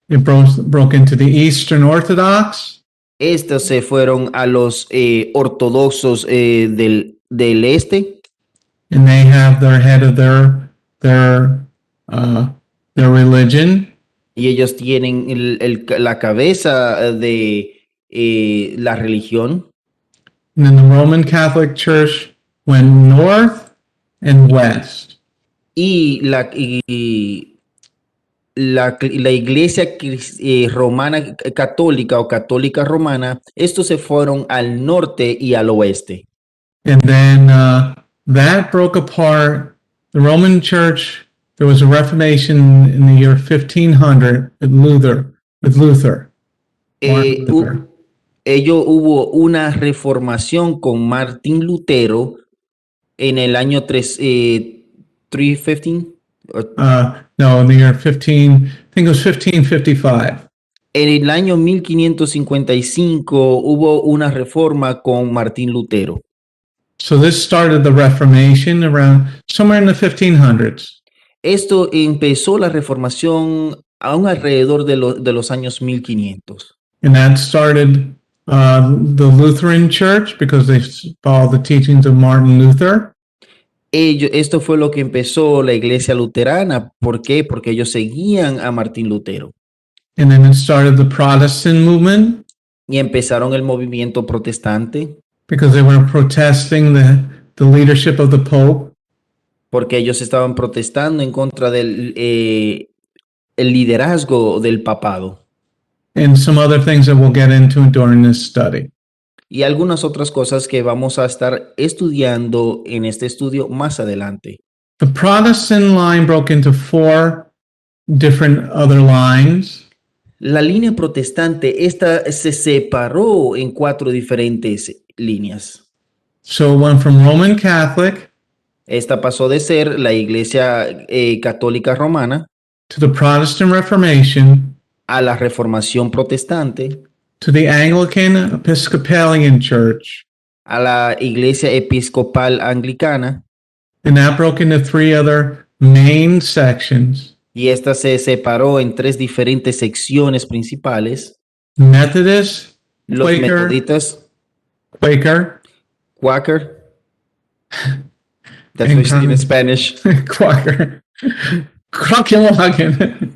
It broke into the Eastern Orthodox. Estos se fueron a los ortodoxos del este. And they have their head of their religion. Y ellos tienen la cabeza de la religión. And then the Roman Catholic Church went north and west. Y la iglesia romana católica o católica romana, estos se fueron al norte y al oeste. And then that broke apart. The Roman Church, there was a Reformation in the year 1500 with Luther. Hubo una reformación con Martín Lutero en el año 315. No, in the year 15, I think it was 1555. En el año 1555 hubo una reforma con Martín Lutero. So this started the Reformation around somewhere in the 1500s. Esto empezó la reformación aún alrededor de los años 1500. And that started the Lutheran Church because they followed the teachings of Martin Luther. Esto fue lo que empezó la iglesia luterana. ¿Por qué? Porque ellos seguían a Martín Lutero. And then it started the Protestant movement. Y empezaron el movimiento protestante. Because they were protesting the leadership of the Pope. Porque ellos estaban protestando en contra del el liderazgo del papado. And some other things that we'll get into during this study. Y algunas otras cosas que vamos a estar estudiando en este estudio más adelante. The Protestant line broke into 4 different other lines. La línea protestante, se separó en 4 diferentes líneas. So it went from Roman Catholic Esta pasó de ser la Iglesia Católica Romana to the Protestant Reformation, a la Reformación Protestante, to the Anglican Episcopalian Church, a la Iglesia Episcopal Anglicana, and that broke into three other main sections: y esta se separó en tres diferentes secciones principales: Methodist, los Quaker, metoditas, Quaker, Quaker. That's And what you say in con- Spanish. Quaker, Quaker,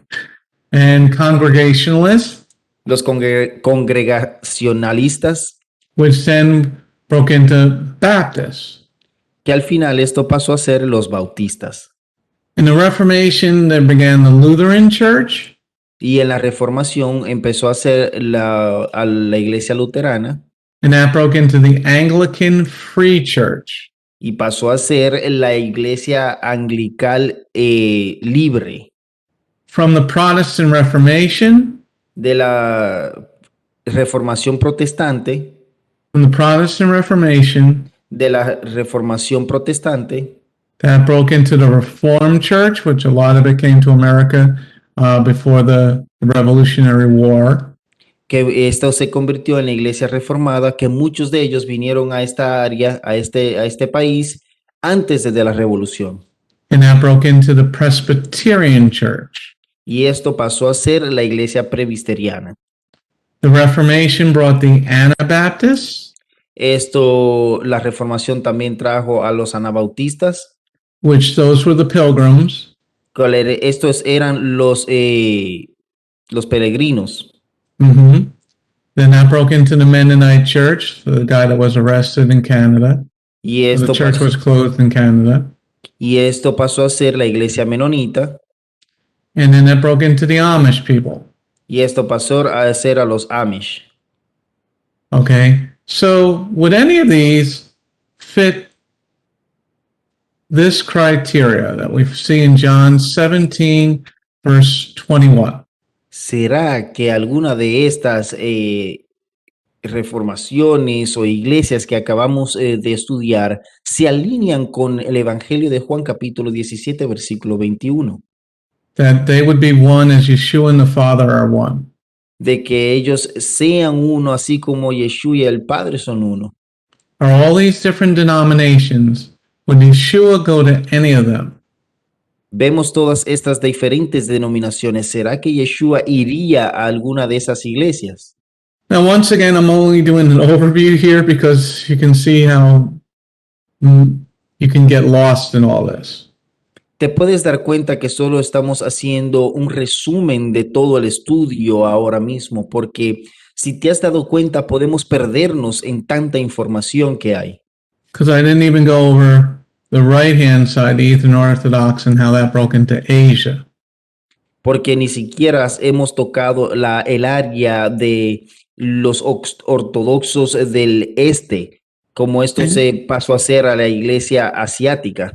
and Congregationalists, Los congregacionalistas, which then broke into Baptists. que al final esto pasó a ser los bautistas. In the Reformation, there began the Lutheran Church, Y en la Reformación empezó a ser a la iglesia luterana and that broke into the Anglican Free Church. y pasó a ser la iglesia angelical libre. From the Protestant Reformation, De la Reformación protestante, from the Protestant Reformation, de la Reformación protestante, that broke into the Reformed Church, which a lot of it came to America before the Revolutionary War. que esto se convirtió en la iglesia reformada, que muchos de ellos vinieron a esta área, a este país, antes de la revolución. And that broke into the Presbyterian Church. Y esto pasó a ser la iglesia presbiteriana. The Reformation brought the Anabaptists, Esto, la reformación también trajo a los anabautistas. which those were the Pilgrims. Estos eran los peregrinos. Mm-hmm. Then that broke into the Mennonite Church, the guy that was arrested in Canada. Y The esto, church pasó, was closed in Canada. y esto pasó a ser la iglesia menonita. And then that broke into the Amish people. Y esto pasó a ser a los Amish. Okay. So would any of these fit this criteria that we see in John 17, verse 21? ¿Será que alguna de estas reformaciones o iglesias que acabamos de estudiar se alinean con el Evangelio de Juan capítulo 17, versículo 21? That they would be one as Yeshua and the Father are one. De que ellos sean uno, así como Yeshua y el Padre son uno. Are all these different denominations, would Yeshua go to any of them? Vemos todas estas diferentes denominaciones. ¿Será que Yeshua iría a alguna de esas iglesias? Now, once again, I'm only doing an overview here because you can see how you can get lost in all this. Te puedes dar cuenta que solo estamos haciendo un resumen de todo el estudio ahora mismo, porque si te has dado cuenta, podemos perdernos en tanta información que hay. Because I didn't even go over the right-hand side, the Eastern Orthodox, and how that broke into Asia. Porque ni siquiera hemos tocado el área de los ortodoxos del este, como esto se pasó a hacer a la iglesia asiática.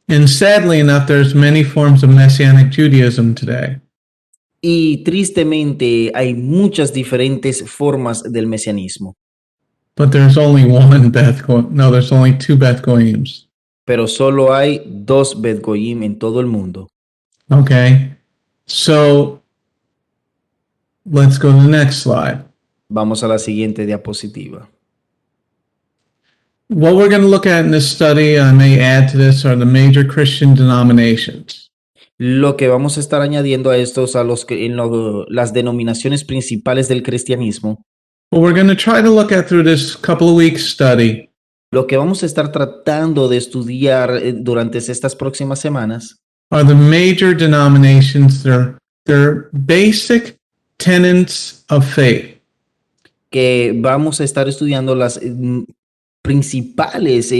And sadly enough, there's many forms of Messianic Judaism today. Y tristemente hay muchas diferentes formas del mesianismo, But there's only one there's only two Beth Goyims. pero solo hay dos Bet Goyim en todo el mundo. Okay, so let's go to the next slide. Vamos a la siguiente diapositiva. What we're going to look at in this study, I may add to this, are the major Christian denominations. Lo que vamos a estar añadiendo a estos, las denominaciones principales del cristianismo, What we're going to try to look at through this couple of weeks study lo que vamos a estar tratando de estudiar durante estas próximas semanas are the major denominations, their basic tenets of faith. que vamos a estar estudiando las principales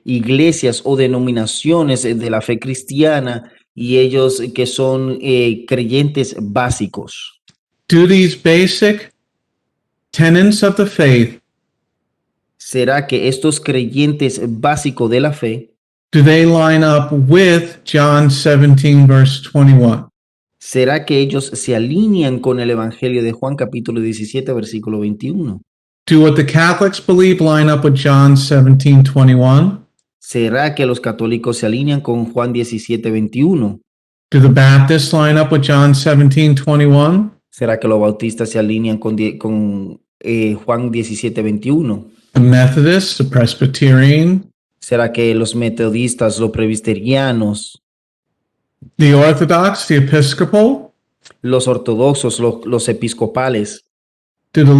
iglesias o denominaciones de la fe cristiana y ellos que son creyentes básicos. Do these basic tenets of the faith, ¿Será que estos creyentes básicos de la fe, do they line up with John 17, verse 21? será que ellos se alinean con el Evangelio de Juan capítulo 17, versículo 21? Do what the Catholics believe line up with John 17, 21? ¿Será que los católicos se alinean con Juan 17:21? Do the Baptists line up with John 17:21? ¿Será que los bautistas se alinean con Juan 17:21? The Methodists, the Presbyterian, ¿Será que los metodistas, los presbiterianos, the Orthodox, the Episcopal? los ortodoxos, los episcopales? Do the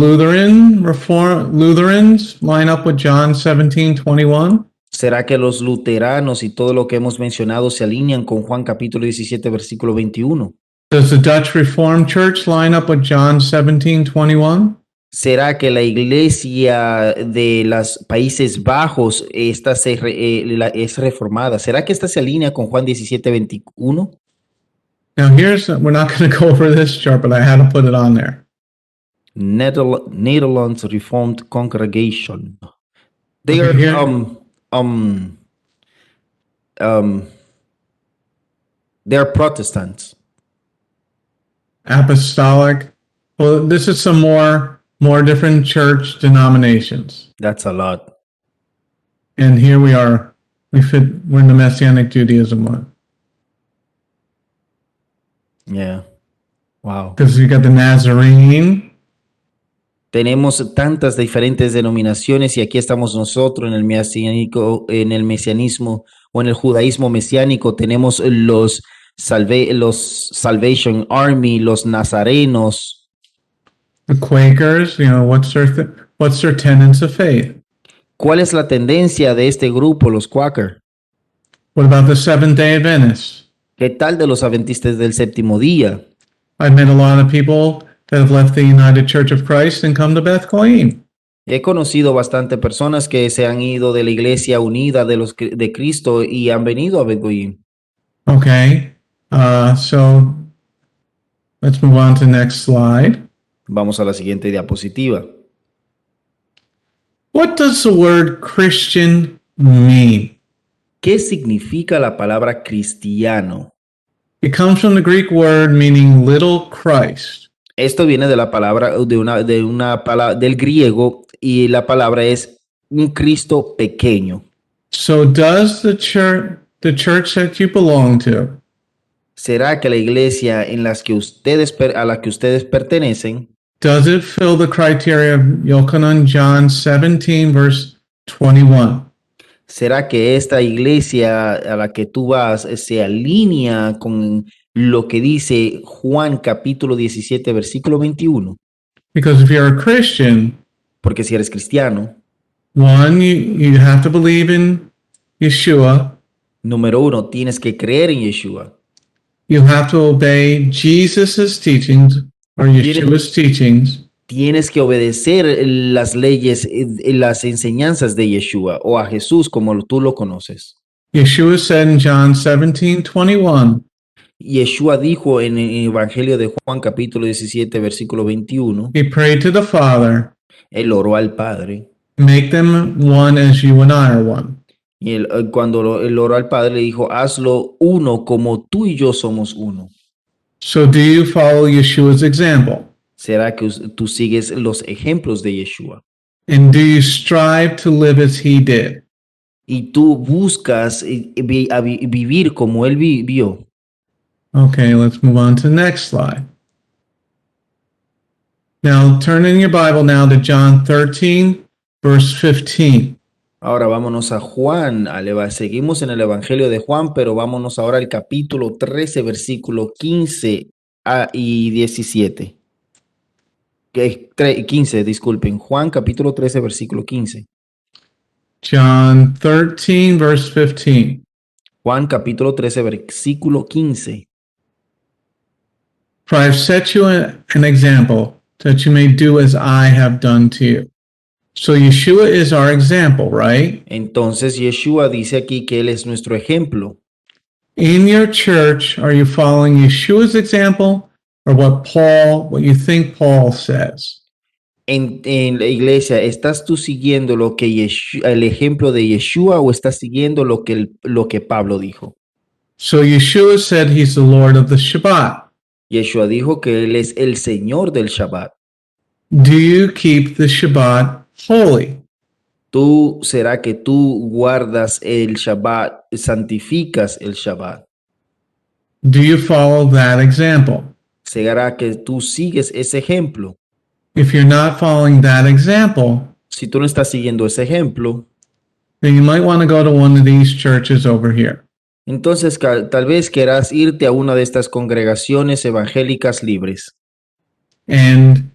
Lutherans line up with John 17:21? ¿Será que los luteranos y todo lo que hemos mencionado se alinean con Juan capítulo 17, versículo 21? Does the Dutch Reformed Church line up with John 17:21? ¿Será que la iglesia de los Países Bajos es reformada? ¿Será que esta se alinea con Juan 17, 21? Now we're not going to go over this chart, but I had to put it on there. Netherlands Reformed Congregation. They Okay, here- they're Protestants. Apostolic. Well, this is some more different church denominations. That's a lot. And here we are. We're in the Messianic Judaism one. Yeah. Wow. Because you got the Nazarene, Tenemos tantas diferentes denominaciones y aquí estamos nosotros en el mesianismo o en el judaísmo mesiánico. Tenemos los Salvation Army, los nazarenos. the Quakers, what's their tenets of faith? ¿Cuál es la tendencia de este grupo, los Quaker? What about the Seventh-day Adventists? ¿Qué tal de los adventistas del séptimo día? I've met a lot of people that have left the United Church of Christ and come to Beth Goyim. He conocido bastante personas que se han ido de la iglesia unida de Cristo y han venido a Beth Goyim. Okay, so let's move on to the next slide. Vamos a la siguiente diapositiva. What does the word Christian mean? ¿Qué significa la palabra cristiano? It comes from the Greek word meaning little Christ. Esto viene de la palabra del griego y la palabra es un Cristo pequeño. So does the church that you belong to, ¿Será que la iglesia a la que ustedes pertenecen, does it fill the criteria of Yochanan John 17 verse 21? será que esta iglesia a la que tú vas se alinea con lo que dice Juan capítulo 17 versículo 21? Because if you're a Christian, Porque si eres cristiano, one, you have to believe in Yeshua. número uno, tienes que creer en Yeshua. You have to obey Jesus's teachings or Yeshua's teachings. Tienes que obedecer las leyes, las enseñanzas de Yeshua o a Jesús como tú lo conoces. Yeshua said in John 17:21, Yeshua dijo en el Evangelio de Juan capítulo 17 versículo 21, he prayed to the Father, él oró al Padre make them one as you and I are one. y cuando él oró al Padre le dijo, hazlo uno como tú y yo somos uno. So do you follow Yeshua's example? ¿Será que tú sigues los ejemplos de Yeshua? And do you strive to live as he did? Y tú buscas vivir como él vivió. Okay, let's move on to the next slide. Now turn in your Bible now to John 13, verse 15. Ahora vámonos a Juan, seguimos en el Evangelio de Juan, pero vámonos ahora al capítulo 13, versículo 15 y 17. 15, disculpen. Juan capítulo 13, versículo 15. John 13, verse 15. Juan capítulo 13, versículo 15. For I have set you an example, that you may do as I have done to you. So Yeshua is our example, right? Entonces Yeshua dice aquí que él es nuestro ejemplo. In your church, are you following Yeshua's example or what you think Paul says? En la iglesia, ¿estás tú siguiendo el ejemplo de Yeshua o estás siguiendo lo que Pablo dijo? So Yeshua said he's the Lord of the Shabbat. Yeshua dijo que él es el Señor del Shabbat. Do you keep the Shabbat holy? Tú será que tú guardas el Shabbat, santificas el Shabbat. Do you follow that example? Será que tú sigues ese ejemplo. If you're not following that example, Si tú no estás siguiendo ese ejemplo, then you might want to go to one of these churches over here. entonces tal vez quieras irte a una de estas congregaciones evangélicas libres. And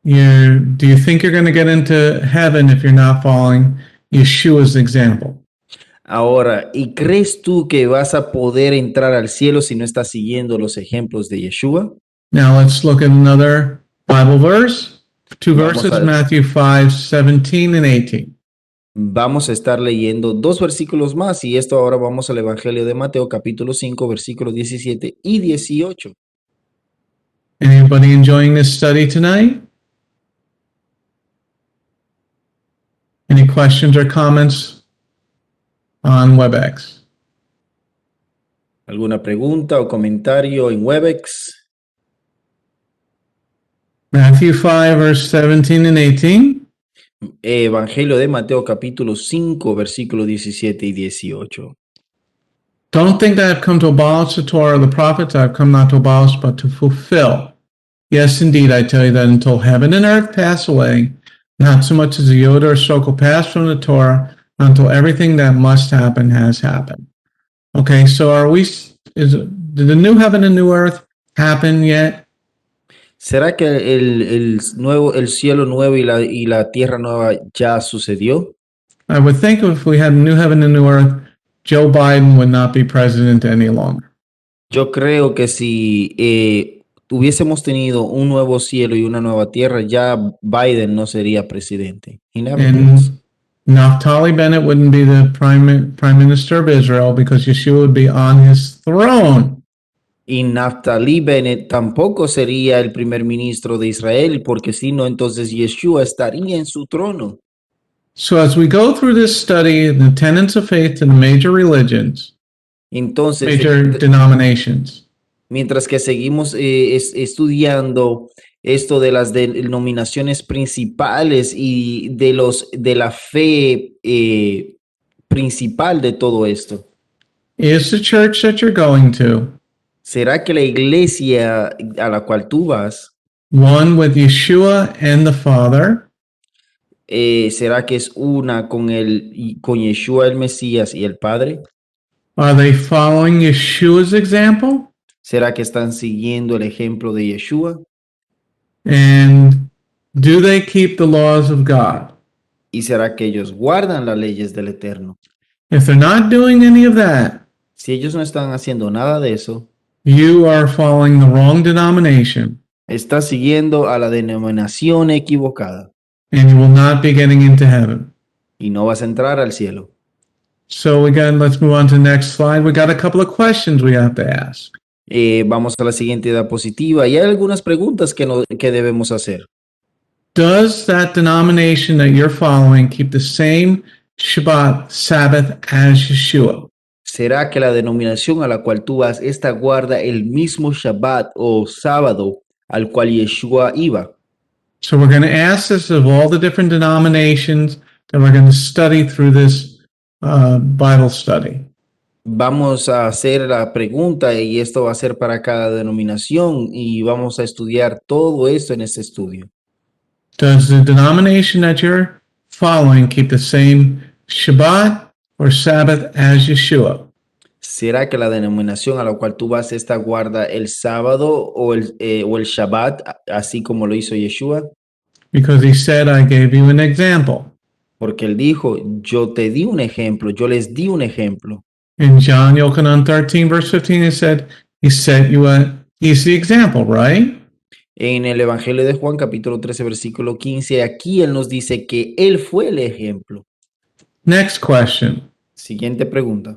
do you think you're going to get into heaven if you're not following Yeshua's example? Ahora, ¿y crees tú que vas a poder entrar al cielo si no estás siguiendo los ejemplos de Yeshua? Now let's look at another Bible verse. Two Vamos verses, a- Matthew 5:17 and 18. Vamos a estar leyendo 2 versículos más y esto ahora vamos al Evangelio de Mateo capítulo 5 versículos 17 y 18. Anybody enjoying this study tonight? Any questions or comments on WebEx? ¿Alguna pregunta o comentario en Webex? Matthew 5, verse 17 and 18. Evangelio de Mateo capítulo 5 versículos 17 y 18. Don't think that I've come to abolish the Torah or the prophets. I've come not to abolish, but to fulfill. Yes, indeed, I tell you that until heaven and earth pass away, not so much as a iota or stroke will pass from the Torah until everything that must happen has happened. Okay, so did the new heaven and new earth happen yet? ¿Será que el cielo nuevo y la tierra nueva ya sucedió? I would think if we had a new heaven and new earth, Joe Biden would not be president any longer. Yo creo que si hubiésemos tenido un nuevo cielo y una nueva tierra, ya Biden no sería presidente. He never was. And Naftali Bennett wouldn't be the prime minister of Israel because Yeshua would be on his throne. Y Naftali Bennett tampoco sería el primer ministro de Israel, porque si no, entonces Yeshua estaría en su trono. So as we go through this study, the tenets of faith in the major religions, Entonces, major denominations, mientras que seguimos estudiando esto de las denominaciones principales y de la fe principal de todo esto, is the church that you're going to ¿será que la iglesia a la cual tú vas, one with Yeshua and the Father, será que es una con Yeshua el Mesías y el Padre? are they following Yeshua's example? ¿Será que están siguiendo el ejemplo de Yeshua? And do they keep the laws of God? ¿Y será que ellos guardan las leyes del Eterno? If they're not doing any of that, Si ellos no están haciendo nada de eso, you are following the wrong denomination estás siguiendo a la denominación equivocada and you will not be getting into heaven. y no vas a entrar al cielo. So let's move on to the next slide. We got a couple of questions we have to ask. Vamos a la siguiente diapositiva y hay algunas preguntas que debemos hacer. Does that denomination that you're following keep the same Shabbat, Sabbath as Yeshua? ¿Será que la denominación a la cual tú vas, esta guarda el mismo Shabbat o sábado al cual Yeshua iba? So we're going to ask this of all the different denominations that we're going to study through this Bible study. Vamos a hacer la pregunta y esto va a ser para cada denominación y vamos a estudiar todo esto en este estudio. Does the denomination that you're following keep the same Shabbat or Sabbath as Yeshua? ¿Será que la denominación a la cual tú vas, esta guarda el sábado o el Shabbat, así como lo hizo Yeshua? Because he said, I gave you an example. Porque él dijo, yo te di un ejemplo, yo les di un ejemplo. In John Yochanan 13, verse 15, he's the example, right? En el Evangelio de Juan, capítulo 13, versículo 15, aquí él nos dice que él fue el ejemplo. Next question. Siguiente pregunta.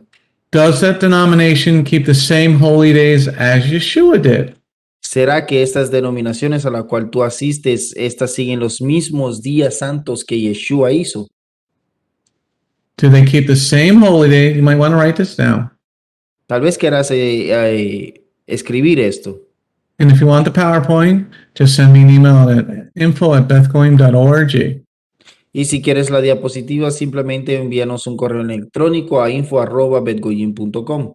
Does that denomination keep the same holy days as Yeshua did? ¿Será que estas denominaciones a la cual tú asistes, estas siguen los mismos días santos que Yeshua hizo? Do they keep the same holy day? You might want to write this down. Tal vez quieras escribir esto. And if you want the PowerPoint, just send me an email at info@bethgoim.org. Y si quieres la diapositiva, simplemente envíanos un correo electrónico a info@betgoyin.com.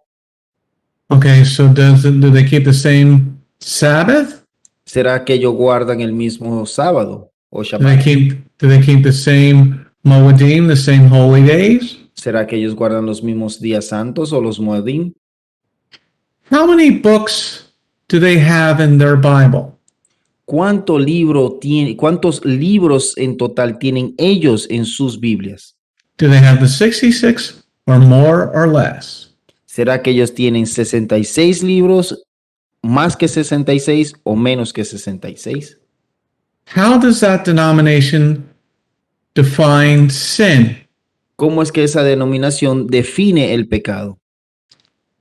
Okay, so do they keep the same Sabbath? ¿Será que ellos guardan el mismo sábado o Do they Shabbat? do they keep the same Moedim, the same holy days? ¿Será que ellos guardan los mismos días santos o los Moedim? How many books do they have in their Bible? ¿Cuántos libros en total tienen ellos en sus Biblias? Do they have the 66 or more or less? ¿Será que ellos tienen 66 libros, más que 66 o menos que 66? How does that denomination define sin? ¿Cómo es que esa denominación define el pecado?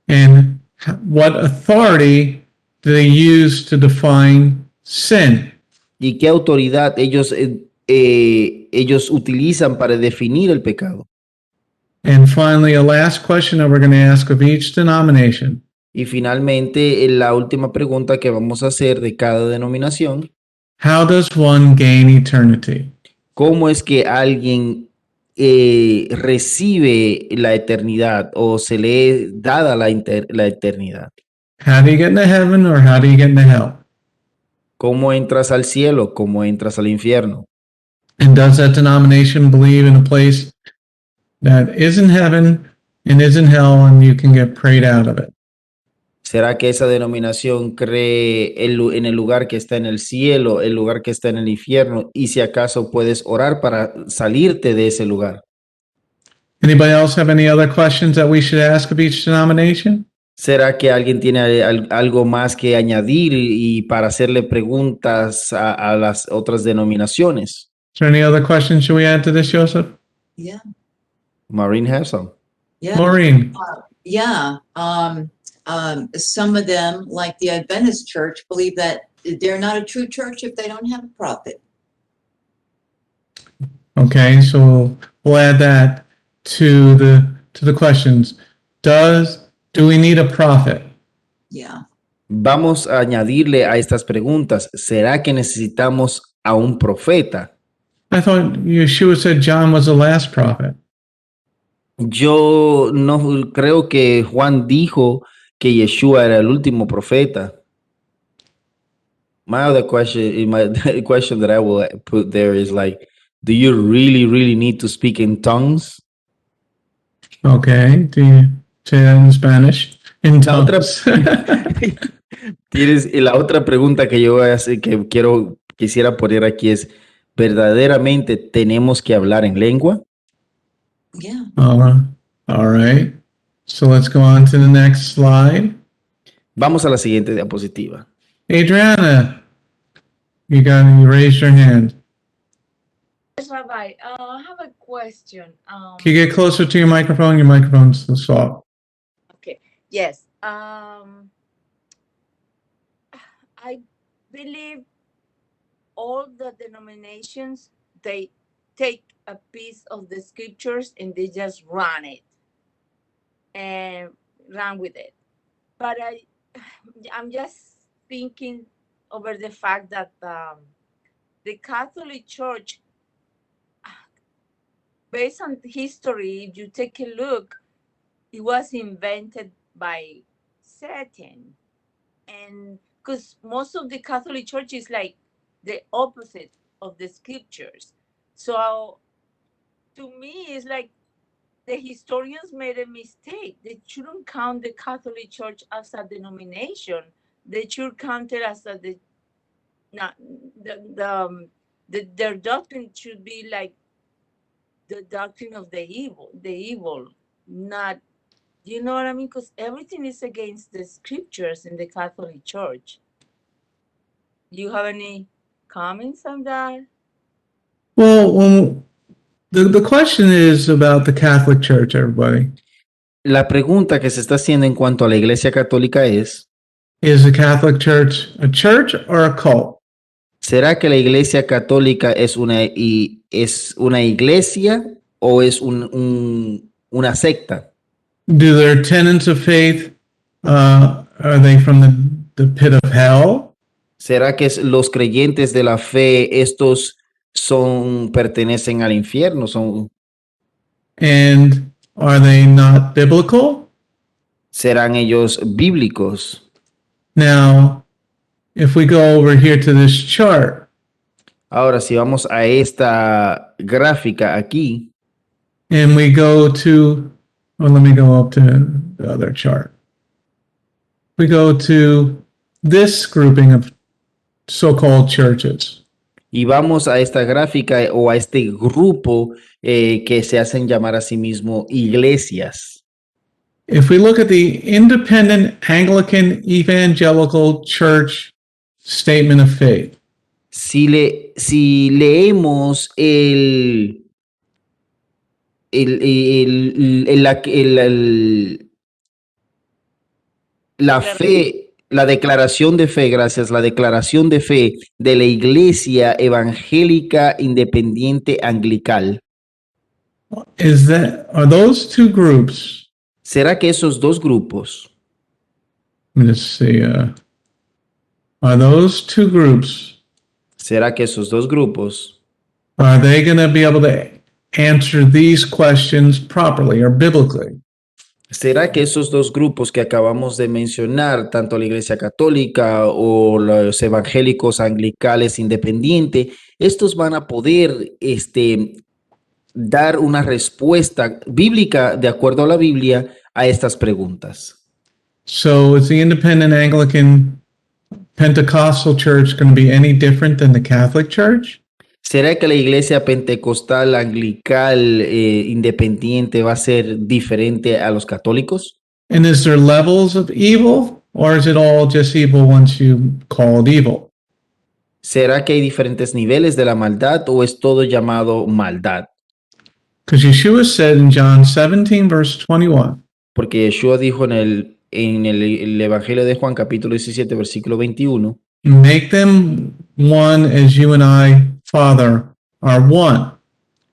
And what authority do they use to define sin? ¿Y qué autoridad ellos utilizan para definir el pecado? And finally, a last question that we're going to ask of each denomination. Y finalmente, la última pregunta que vamos a hacer de cada denominación: How does one gain eternity? ¿cómo es que alguien recibe la eternidad o se le es dada la eternidad? How do you get into heaven or how do you get into hell? ¿Cómo entras al cielo? ¿Cómo entras al infierno? And does that denomination believe in a place that is in heaven and is in hell and you can get prayed out of it? ¿Será que esa denominación cree en el lugar que está en el cielo, el lugar que está en el infierno, y si acaso puedes orar para salirte de ese lugar? Anybody else have any other questions that we should ask of each denomination? ¿Será que alguien tiene algo más que añadir y para hacerle preguntas a las otras denominaciones? Is there any other questions should we add to this, Joseph? Yeah. Maureen has some. Yeah. Maureen, Yeah. Some of them, like the Adventist church, believe that they're not a true church if they don't have a prophet. okay, so we'll add that to the questions. Do we need a prophet? Yeah. Vamos a añadirle a estas preguntas: ¿será que necesitamos a un profeta? I thought Yeshua said John was the last prophet. Yo no creo que Juan dijo que Yeshua era el último profeta. My other question, the question that I will put there is like, do you really need to speak in tongues? Okay, do you say that in Spanish? In La otra, tongues. y la otra pregunta que yo voy a hacer, que quisiera poner aquí es: ¿verdaderamente tenemos que hablar en lengua? Yeah. All right. So let's go on to the next slide. Vamos a la siguiente diapositiva. Adriana, you raised your hand. Yes, Rabbi. I have a question. Can you get closer to your microphone? Your microphone's so soft. Okay. Yes. I believe all the denominations, they take a piece of the scriptures and they just run it and run with it. But I'm just thinking over the fact that the Catholic Church, based on history, if you take a look, it was invented by Satan. And because most of the Catholic Church is like the opposite of the scriptures. So to me, it's like the historians made a mistake. They shouldn't count the Catholic Church as a denomination. They should count it as their doctrine should be like the doctrine of the evil, not, you know what I mean? Because everything is against the scriptures in the Catholic Church. Do you have any comments on that? Well, the question is about the Catholic Church, everybody. La pregunta que se está haciendo en cuanto a la Iglesia Católica es: Is the Catholic Church or a cult? ¿será que la Iglesia Católica es una iglesia o es una secta? Do their tenets of faith, are they from the pit of hell? ¿Será que los creyentes de la fe, estos pertenecen al infierno, And are they not biblical? serán ellos bíblicos. Now, if we go over here to this chart Ahora, si vamos a esta gráfica aquí, and we go to, well, let me go up to the other chart. We go to this grouping of so-called churches. y vamos a esta gráfica o a este grupo que se hacen llamar a sí mismo iglesias. If we look at the Independent Anglican Evangelical Church Statement of Faith, Si leemos la fe, la declaración de fe, gracias, la declaración de fe de la Iglesia Evangélica Independiente Anglical, are those two groups? ¿será que esos dos grupos, Let's see. Are those two groups? será que esos dos grupos Are they going to be able to answer these questions properly or biblically? ¿Será que esos dos grupos que acabamos de mencionar, tanto la Iglesia Católica o los evangélicos anglicales independientes, estos van a poder dar una respuesta bíblica de acuerdo a la Biblia a estas preguntas? So is the Independent Anglican Pentecostal Church going to be any different than the Catholic Church? ¿Será que la Iglesia Pentecostal Anglical Independiente va a ser diferente a los católicos? And is there levels of evil, or is it all just evil once you call it evil? ¿Será que hay diferentes niveles de la maldad o es todo llamado maldad? Because Yeshua said in John 17, verse 21, Porque Yeshua dijo en el Evangelio de Juan, capítulo 17, versículo 21, make them one as you and I, Father, are one.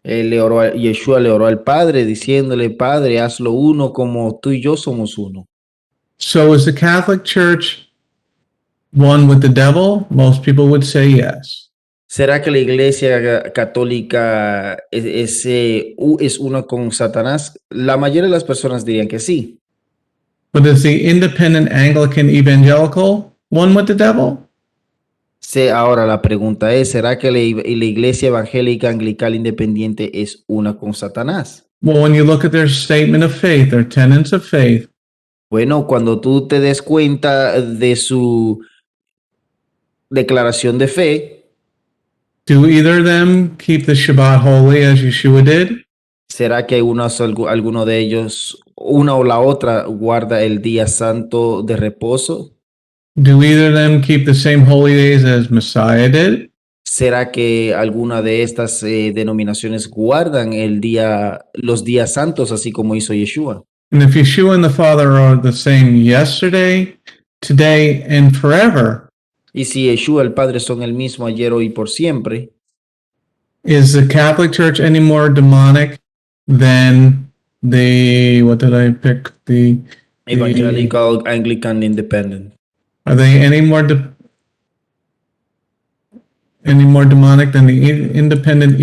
Yeshua le oró al Padre diciéndole, Padre, hazlo uno como tú y yo somos uno. So is the Catholic Church one with the devil? Most people would say yes. ¿Será que la Iglesia Católica es uno con Satanás? La mayoría de las personas dirían que sí. But is the Independent Anglican Evangelical one with the devil? Ahora la pregunta es, ¿será que la Iglesia Evangélica Anglical Independiente es una con Satanás? Well, when you look at their statement of faith, their tenets of faith, Bueno, cuando tú te des cuenta de su declaración de fe, do either of them keep the Shabbat holy as Yeshua did? ¿será que alguno de ellos, una o la otra, guarda el día santo de reposo? Do either of them keep the same holy days as Messiah did? ¿Será que alguna de estas denominaciones guardan los días santos así como hizo Yeshua? And if Yeshua and the Father are the same yesterday, today, and forever, Y si Yeshua el Padre son el mismo ayer, hoy y por siempre, is the Catholic Church any more demonic than the, what did I pick? The Evangelical Anglican Independent. Are they any more demonic than the Independent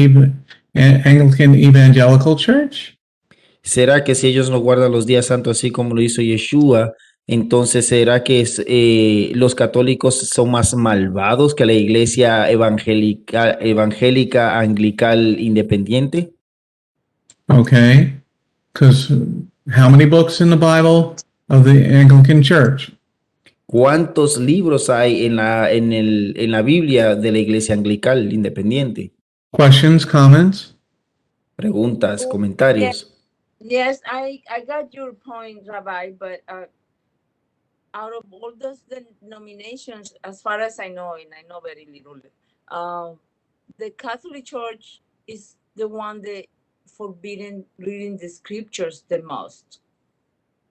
Anglican Evangelical Church? ¿Será que si ellos no guardan los días santos así como lo hizo Yeshua, entonces será que los católicos son más malvados que la Iglesia Evangélica Anglical Independiente? Okay, because how many books in the Bible of the Anglican Church? ¿Cuántos libros hay en la Biblia de la Iglesia Anglical Independiente? Questions, comments? Preguntas, comentarios. Yes, I got your point, Rabbi, but out of all those denominations, as far as I know, and I know very little, the Catholic Church is the one that forbidden reading the scriptures the most.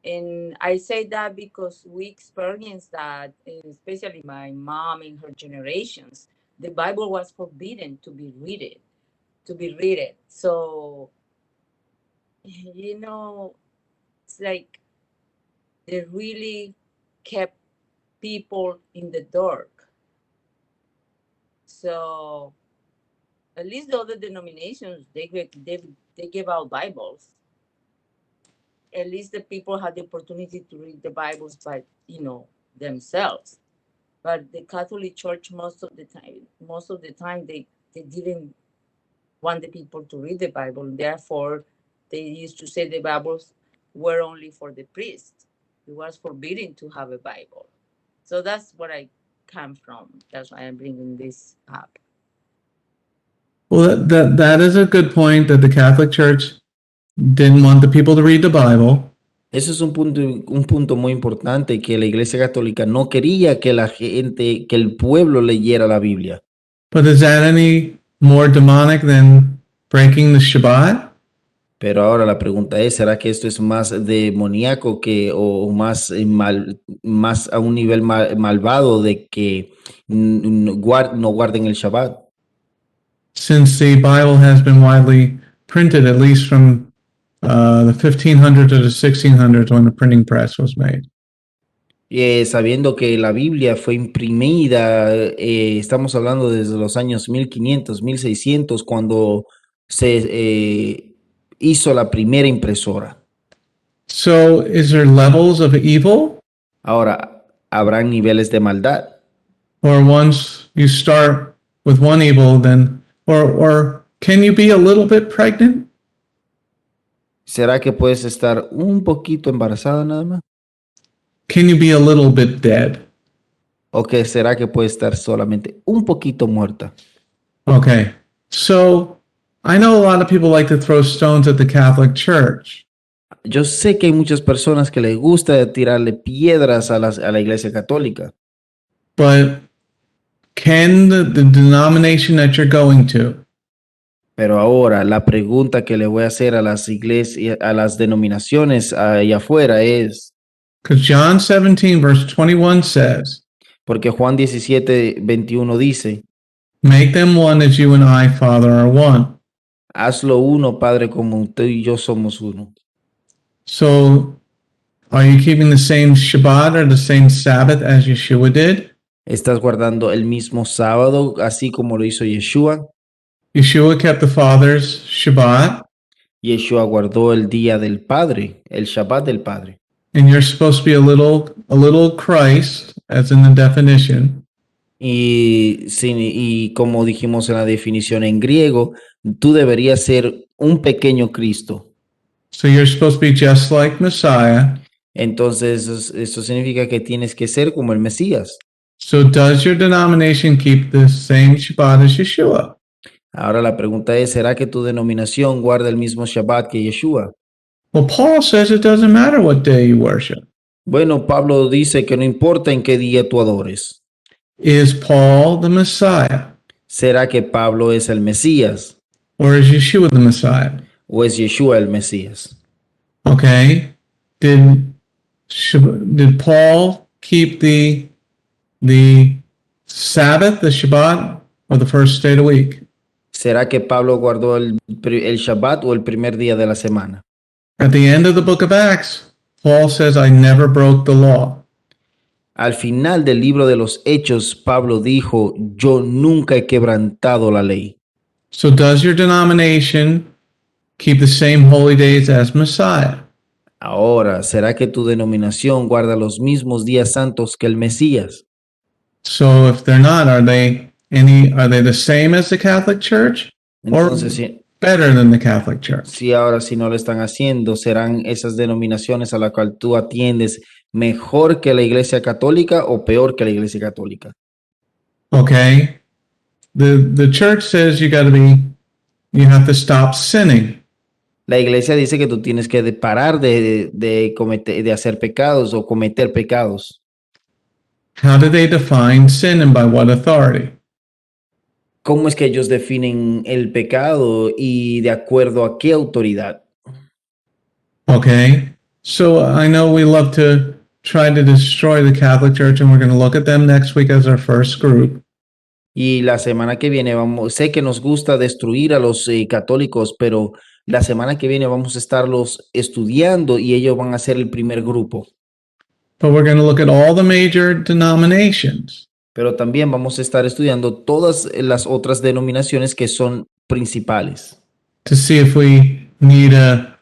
And I say that because we experienced that, especially my mom in her generations, the Bible was forbidden to be read. So, you know, it's like they really kept people in the dark. So At least the other denominations, they give out Bibles. At least the people had the opportunity to read the Bibles by, themselves. But the Catholic Church, most of the time, they didn't want the people to read the Bible. Therefore, they used to say the Bibles were only for the priest. It was forbidden to have a Bible. So that's what I come from. That's why I'm bringing this up. Well, that is a good point that the Catholic Church didn't want the people to read the Bible. Eso es un punto muy importante, que la Iglesia Católica no quería que la gente, que el pueblo leyera la Biblia. But is that any more demonic than breaking the Shabbat? Pero ahora la pregunta es, ¿será que esto es más demoníaco o más a un nivel malvado de que no guarden el Shabbat? Since the Bible has been widely printed, at least from the 1500s to the 1600s when the printing press was made. Sabiendo que la Biblia fue imprimida, estamos hablando desde los años 1500, 1600, cuando se hizo la primera impresora. So is there levels of evil? Ahora, ¿habrán niveles de maldad? Or once you start with one evil, then, or can you be a little bit pregnant? ¿Será que puedes estar un poquito embarazada nada más? Can you be a little bit dead? ¿O que será que puedes estar solamente un poquito muerta? Okay. So I know a lot of people like to throw stones at the Catholic Church. Yo sé que hay muchas personas que les gusta tirarle piedras a la Iglesia Católica, But can the denomination that you're going to, pero ahora la pregunta que le voy a hacer a las iglesias, a las denominaciones allá afuera es, because John 17 verse 21 says, porque Juan 17:21 dice, make them one as you and I, Father, are one. hazlo uno, Padre, como tú y yo somos uno. So are you keeping the same Shabbat or the same Sabbath as Yeshua did? ¿Estás guardando el mismo sábado, así como lo hizo Yeshua? Yeshua kept the Father's Shabbat, Yeshua guardó el día del Padre, el Shabbat del Padre. and you're supposed to be a little Christ, as in the definition. Y como dijimos en la definición en griego, tú deberías ser un pequeño Cristo. So you're supposed to be just like Messiah. Entonces, eso significa que tienes que ser como el Mesías. So does your denomination keep the same Shabbat as Yeshua? Ahora la pregunta es, ¿será que tu denominación guarda el mismo Shabbat que Yeshua? Well, Paul says it doesn't matter what day you worship. Bueno, Pablo dice que no importa en qué día tú adores. Is Paul the Messiah? ¿Será que Pablo es el Mesías Or is Yeshua the Messiah? o es Yeshua el Mesías? Okay. Did Paul keep the Sabbath, the Shabbat, or the first day of the week? ¿Será que Pablo guardó el Shabbat o el primer día de la semana? At the end of the book of Acts, Paul says, I never broke the law. Al final del libro de los Hechos, Pablo dijo, yo nunca he quebrantado la ley. So does your denomination keep the same holy days as Messiah? Ahora, ¿será que tu denominación guarda los mismos días santos que el Mesías? So if they're not, are they the same as the Catholic Church or Entonces, better than the Catholic Church? si no lo están haciendo, ¿serán esas denominaciones a las cuales tú atiendes mejor que la Iglesia Católica o peor que la Iglesia Católica? Okay. The church says you have to stop sinning. La Iglesia dice que tú tienes que parar de hacer pecados o cometer pecados. How do they define sin and by what authority? ¿Cómo es que ellos definen el pecado y de acuerdo a qué autoridad? Okay. So I know we love to try to destroy the Catholic Church, and we're going to look at them next week as our first group. Y la semana que viene sé que nos gusta destruir a los católicos, pero la semana que viene vamos a estarlos estudiando y ellos van a ser el primer grupo. But we're going to look at all the major denominations. Pero también vamos a estar estudiando todas las otras denominaciones que son principales to see if we need a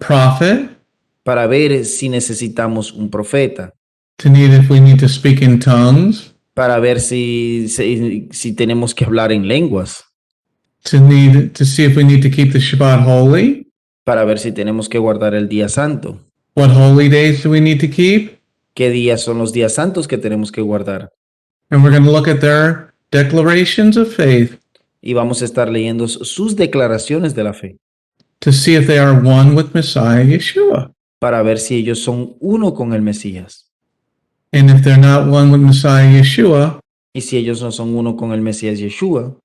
prophet, para ver si necesitamos un profeta, to need if we need to speak in tongues, para ver si tenemos que hablar en lenguas, to see if we need to keep the Shabbat holy. para ver si tenemos que guardar el día santo. What holy days do we need to keep? ¿Qué días son los días santos que tenemos que guardar? And we're going to look at their declarations of faith Y vamos a estar leyendo sus declaraciones de la fe to see if they are one with Messiah Yeshua. para ver si ellos son uno con el Mesías. And if they're not one with Messiah Yeshua, Y si ellos no son uno con el Mesías Yeshua,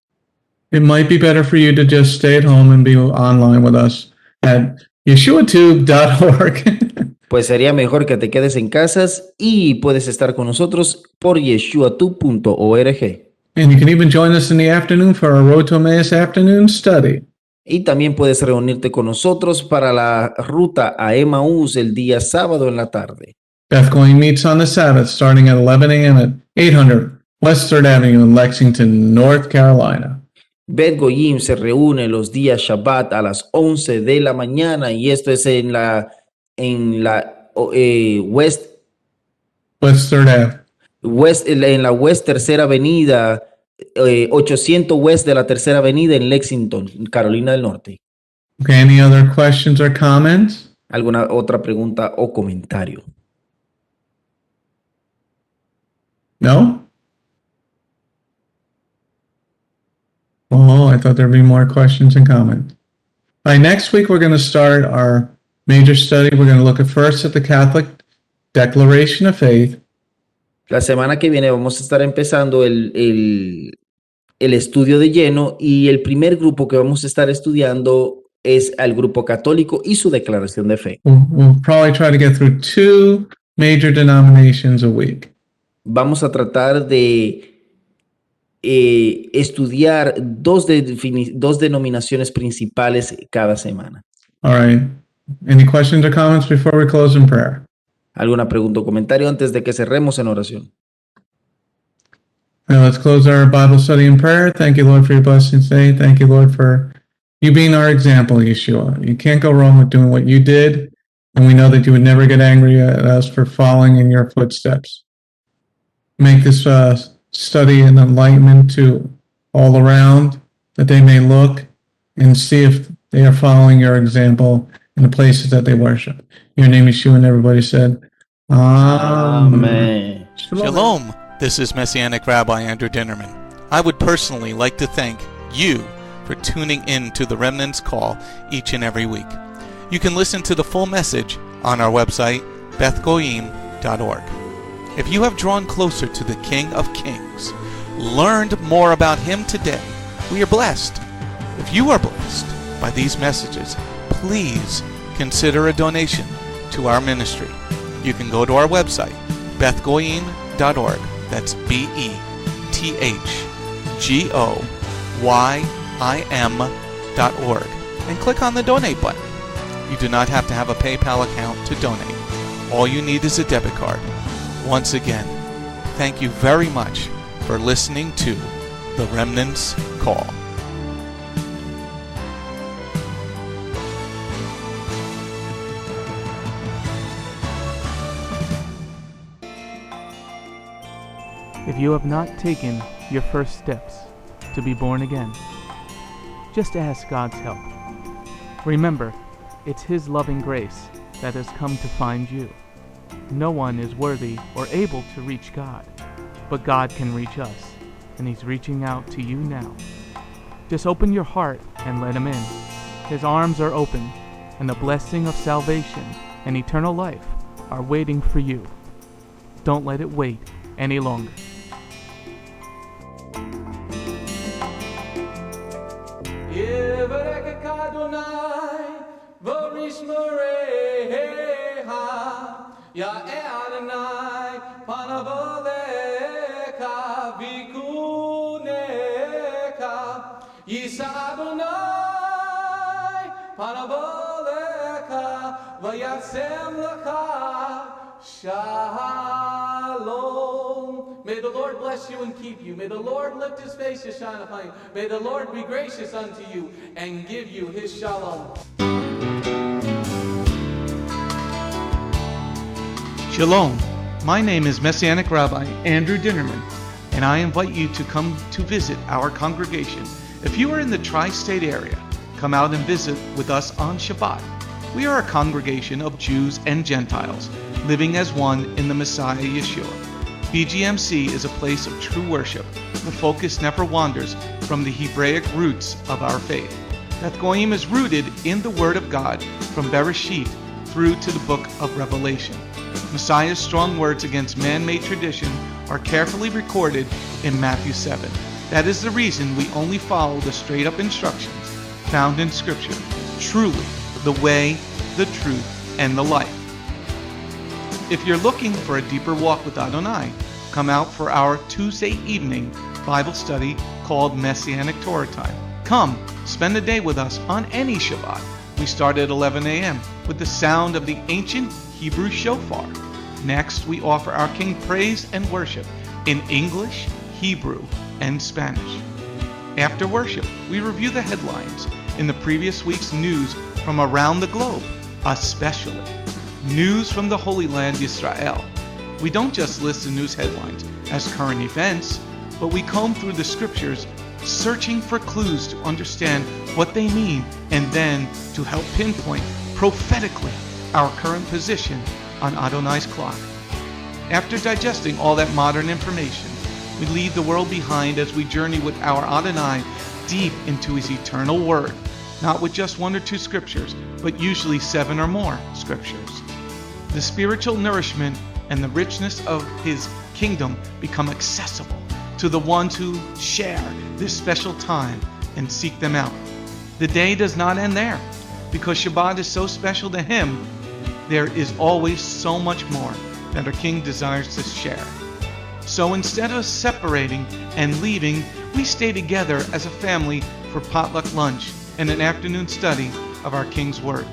it might be better for you to just stay at home and be online with us at yeshuatube.org. pues sería mejor que te quedes en casas y puedes estar con nosotros por yeshuatube.org. And you can even join us in the afternoon for our Road to Emmaus afternoon study. Y también puedes reunirte con nosotros para la ruta a Emaús el día sábado en la tarde. Beth Goin meets on the Sabbath starting at 11 a.m. at 800 West 3rd Avenue in Lexington, North Carolina. Bet Goyim se reúne los días Shabbat a las 11 de la mañana y esto es en la West 3rd Ave. en la West Tercera Avenida, 800 West de la Tercera Avenida en Lexington, Carolina del Norte. Okay, any other questions or comments? ¿Alguna otra pregunta o comentario? No? Oh, I thought there'd be more questions and comments. All right, next week we're going to start our major study. We're going to look at first at the Catholic Declaration of Faith. La semana que viene vamos a estar empezando el estudio de lleno y el primer grupo que vamos a estar estudiando es al grupo católico y su declaración de fe. We'll probably try to get through 2 major denominations a week. Vamos a tratar de estudiar dos denominaciones principales cada semana. All right. Any questions or comments before we close in prayer? ¿Alguna pregunta o comentario antes de que cerremos en oración? Now let's close our Bible study in prayer. Thank you, Lord, for your blessings today. Thank you, Lord, for you being our example, Yeshua. You can't go wrong with doing what you did, and we know that you would never get angry at us for following in your footsteps. Make this study an enlightenment to all around, that they may look and see if they are following your example in the places that they worship. Your name is Yeshua, and everybody said, Amen. Shalom. This is Messianic Rabbi Andrew Dinnerman. I would personally like to thank you for tuning in to the Remnant's Call each and every week. You can listen to the full message on our website, bethgoyim.org. If you have drawn closer to the King of Kings, learned more about Him today, we are blessed. If you are blessed by these messages, please consider a donation to our ministry. You can go to our website, bethgoyim.org. That's BETHGOYIM.org, and click on the donate button. You do not have to have a PayPal account to donate. All you need is a debit card. Once again, thank you very much for listening to The Remnant's Call. If you have not taken your first steps to be born again, just ask God's help. Remember, it's His loving grace that has come to find you. No one is worthy or able to reach God, but God can reach us, and He's reaching out to you now. Just open your heart and let Him in. His arms are open, and the blessing of salvation and eternal life are waiting for you. Don't let it wait any longer. Ya Adonai, panavoleka, vikuneka, Yisa Adonai, panavoleka, vayasem laka, shalom. May the Lord bless you and keep you. May the Lord lift his face to shine upon you. May the Lord be gracious unto you and give you his shalom. Shalom. My name is Messianic Rabbi Andrew Dinnerman, and I invite you to come to visit our congregation. If you are in the tri-state area, come out and visit with us on Shabbat. We are a congregation of Jews and Gentiles, living as one in the Messiah Yeshua. BGMC is a place of true worship. The focus never wanders from the Hebraic roots of our faith. Beth Goyim is rooted in the Word of God from Bereshit through to the book of Revelation. Messiah's strong words against man-made tradition are carefully recorded in Matthew 7. That is the reason we only follow the straight-up instructions found in Scripture, truly the way, the truth, and the life. If you're looking for a deeper walk with Adonai, come out for our Tuesday evening Bible study called Messianic Torah Time. Come, spend a day with us on any Shabbat. We start at 11 a.m. with the sound of the ancient Hebrew shofar. Next, we offer our King praise and worship in English, Hebrew, and Spanish. After worship, we review the headlines in the previous week's news from around the globe, especially news from the Holy Land, Israel. We don't just list the news headlines as current events, but we comb through the scriptures, searching for clues to understand what they mean and then to help pinpoint prophetically our current position on Adonai's clock. After digesting all that modern information, we leave the world behind as we journey with our Adonai deep into his eternal word, not with just one or two scriptures, but usually 7 or more scriptures. The spiritual nourishment and the richness of his kingdom become accessible to the ones who share this special time and seek them out. The day does not end there. Because Shabbat is so special to him, there is always so much more that our King desires to share. So instead of separating and leaving, we stay together as a family for potluck lunch and an afternoon study of our King's Word.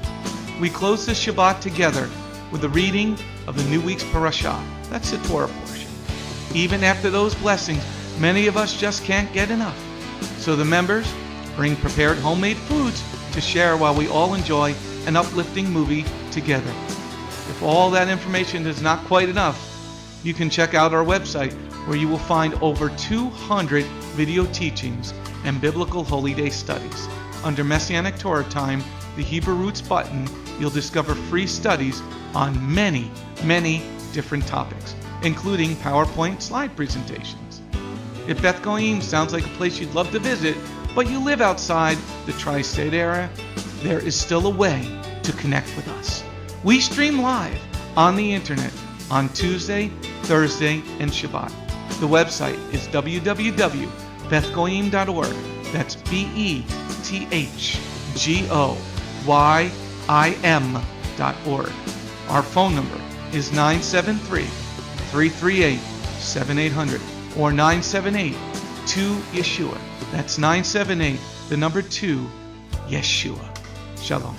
We close the Shabbat together with the reading of the new week's parashah. That's the Torah portion. Even after those blessings, many of us just can't get enough. So the members bring prepared homemade foods to share while we all enjoy an uplifting movie together. If all that information is not quite enough, you can check out our website where you will find over 200 video teachings and biblical holy day studies. Under Messianic Torah Time, the Hebrew Roots button, you'll discover free studies on many, many different topics, including PowerPoint slide presentations. If Beth Goyim sounds like a place you'd love to visit, but you live outside the tri-state area, there is still a way to connect with us. We stream live on the internet on Tuesday, Thursday, and Shabbat. The website is www.bethgoyim.org. That's BETHGOYIM.org. Our phone number is 973-338-7800 or 978-2-YESHUA. That's 978, the number 2, Yeshua. Shalom.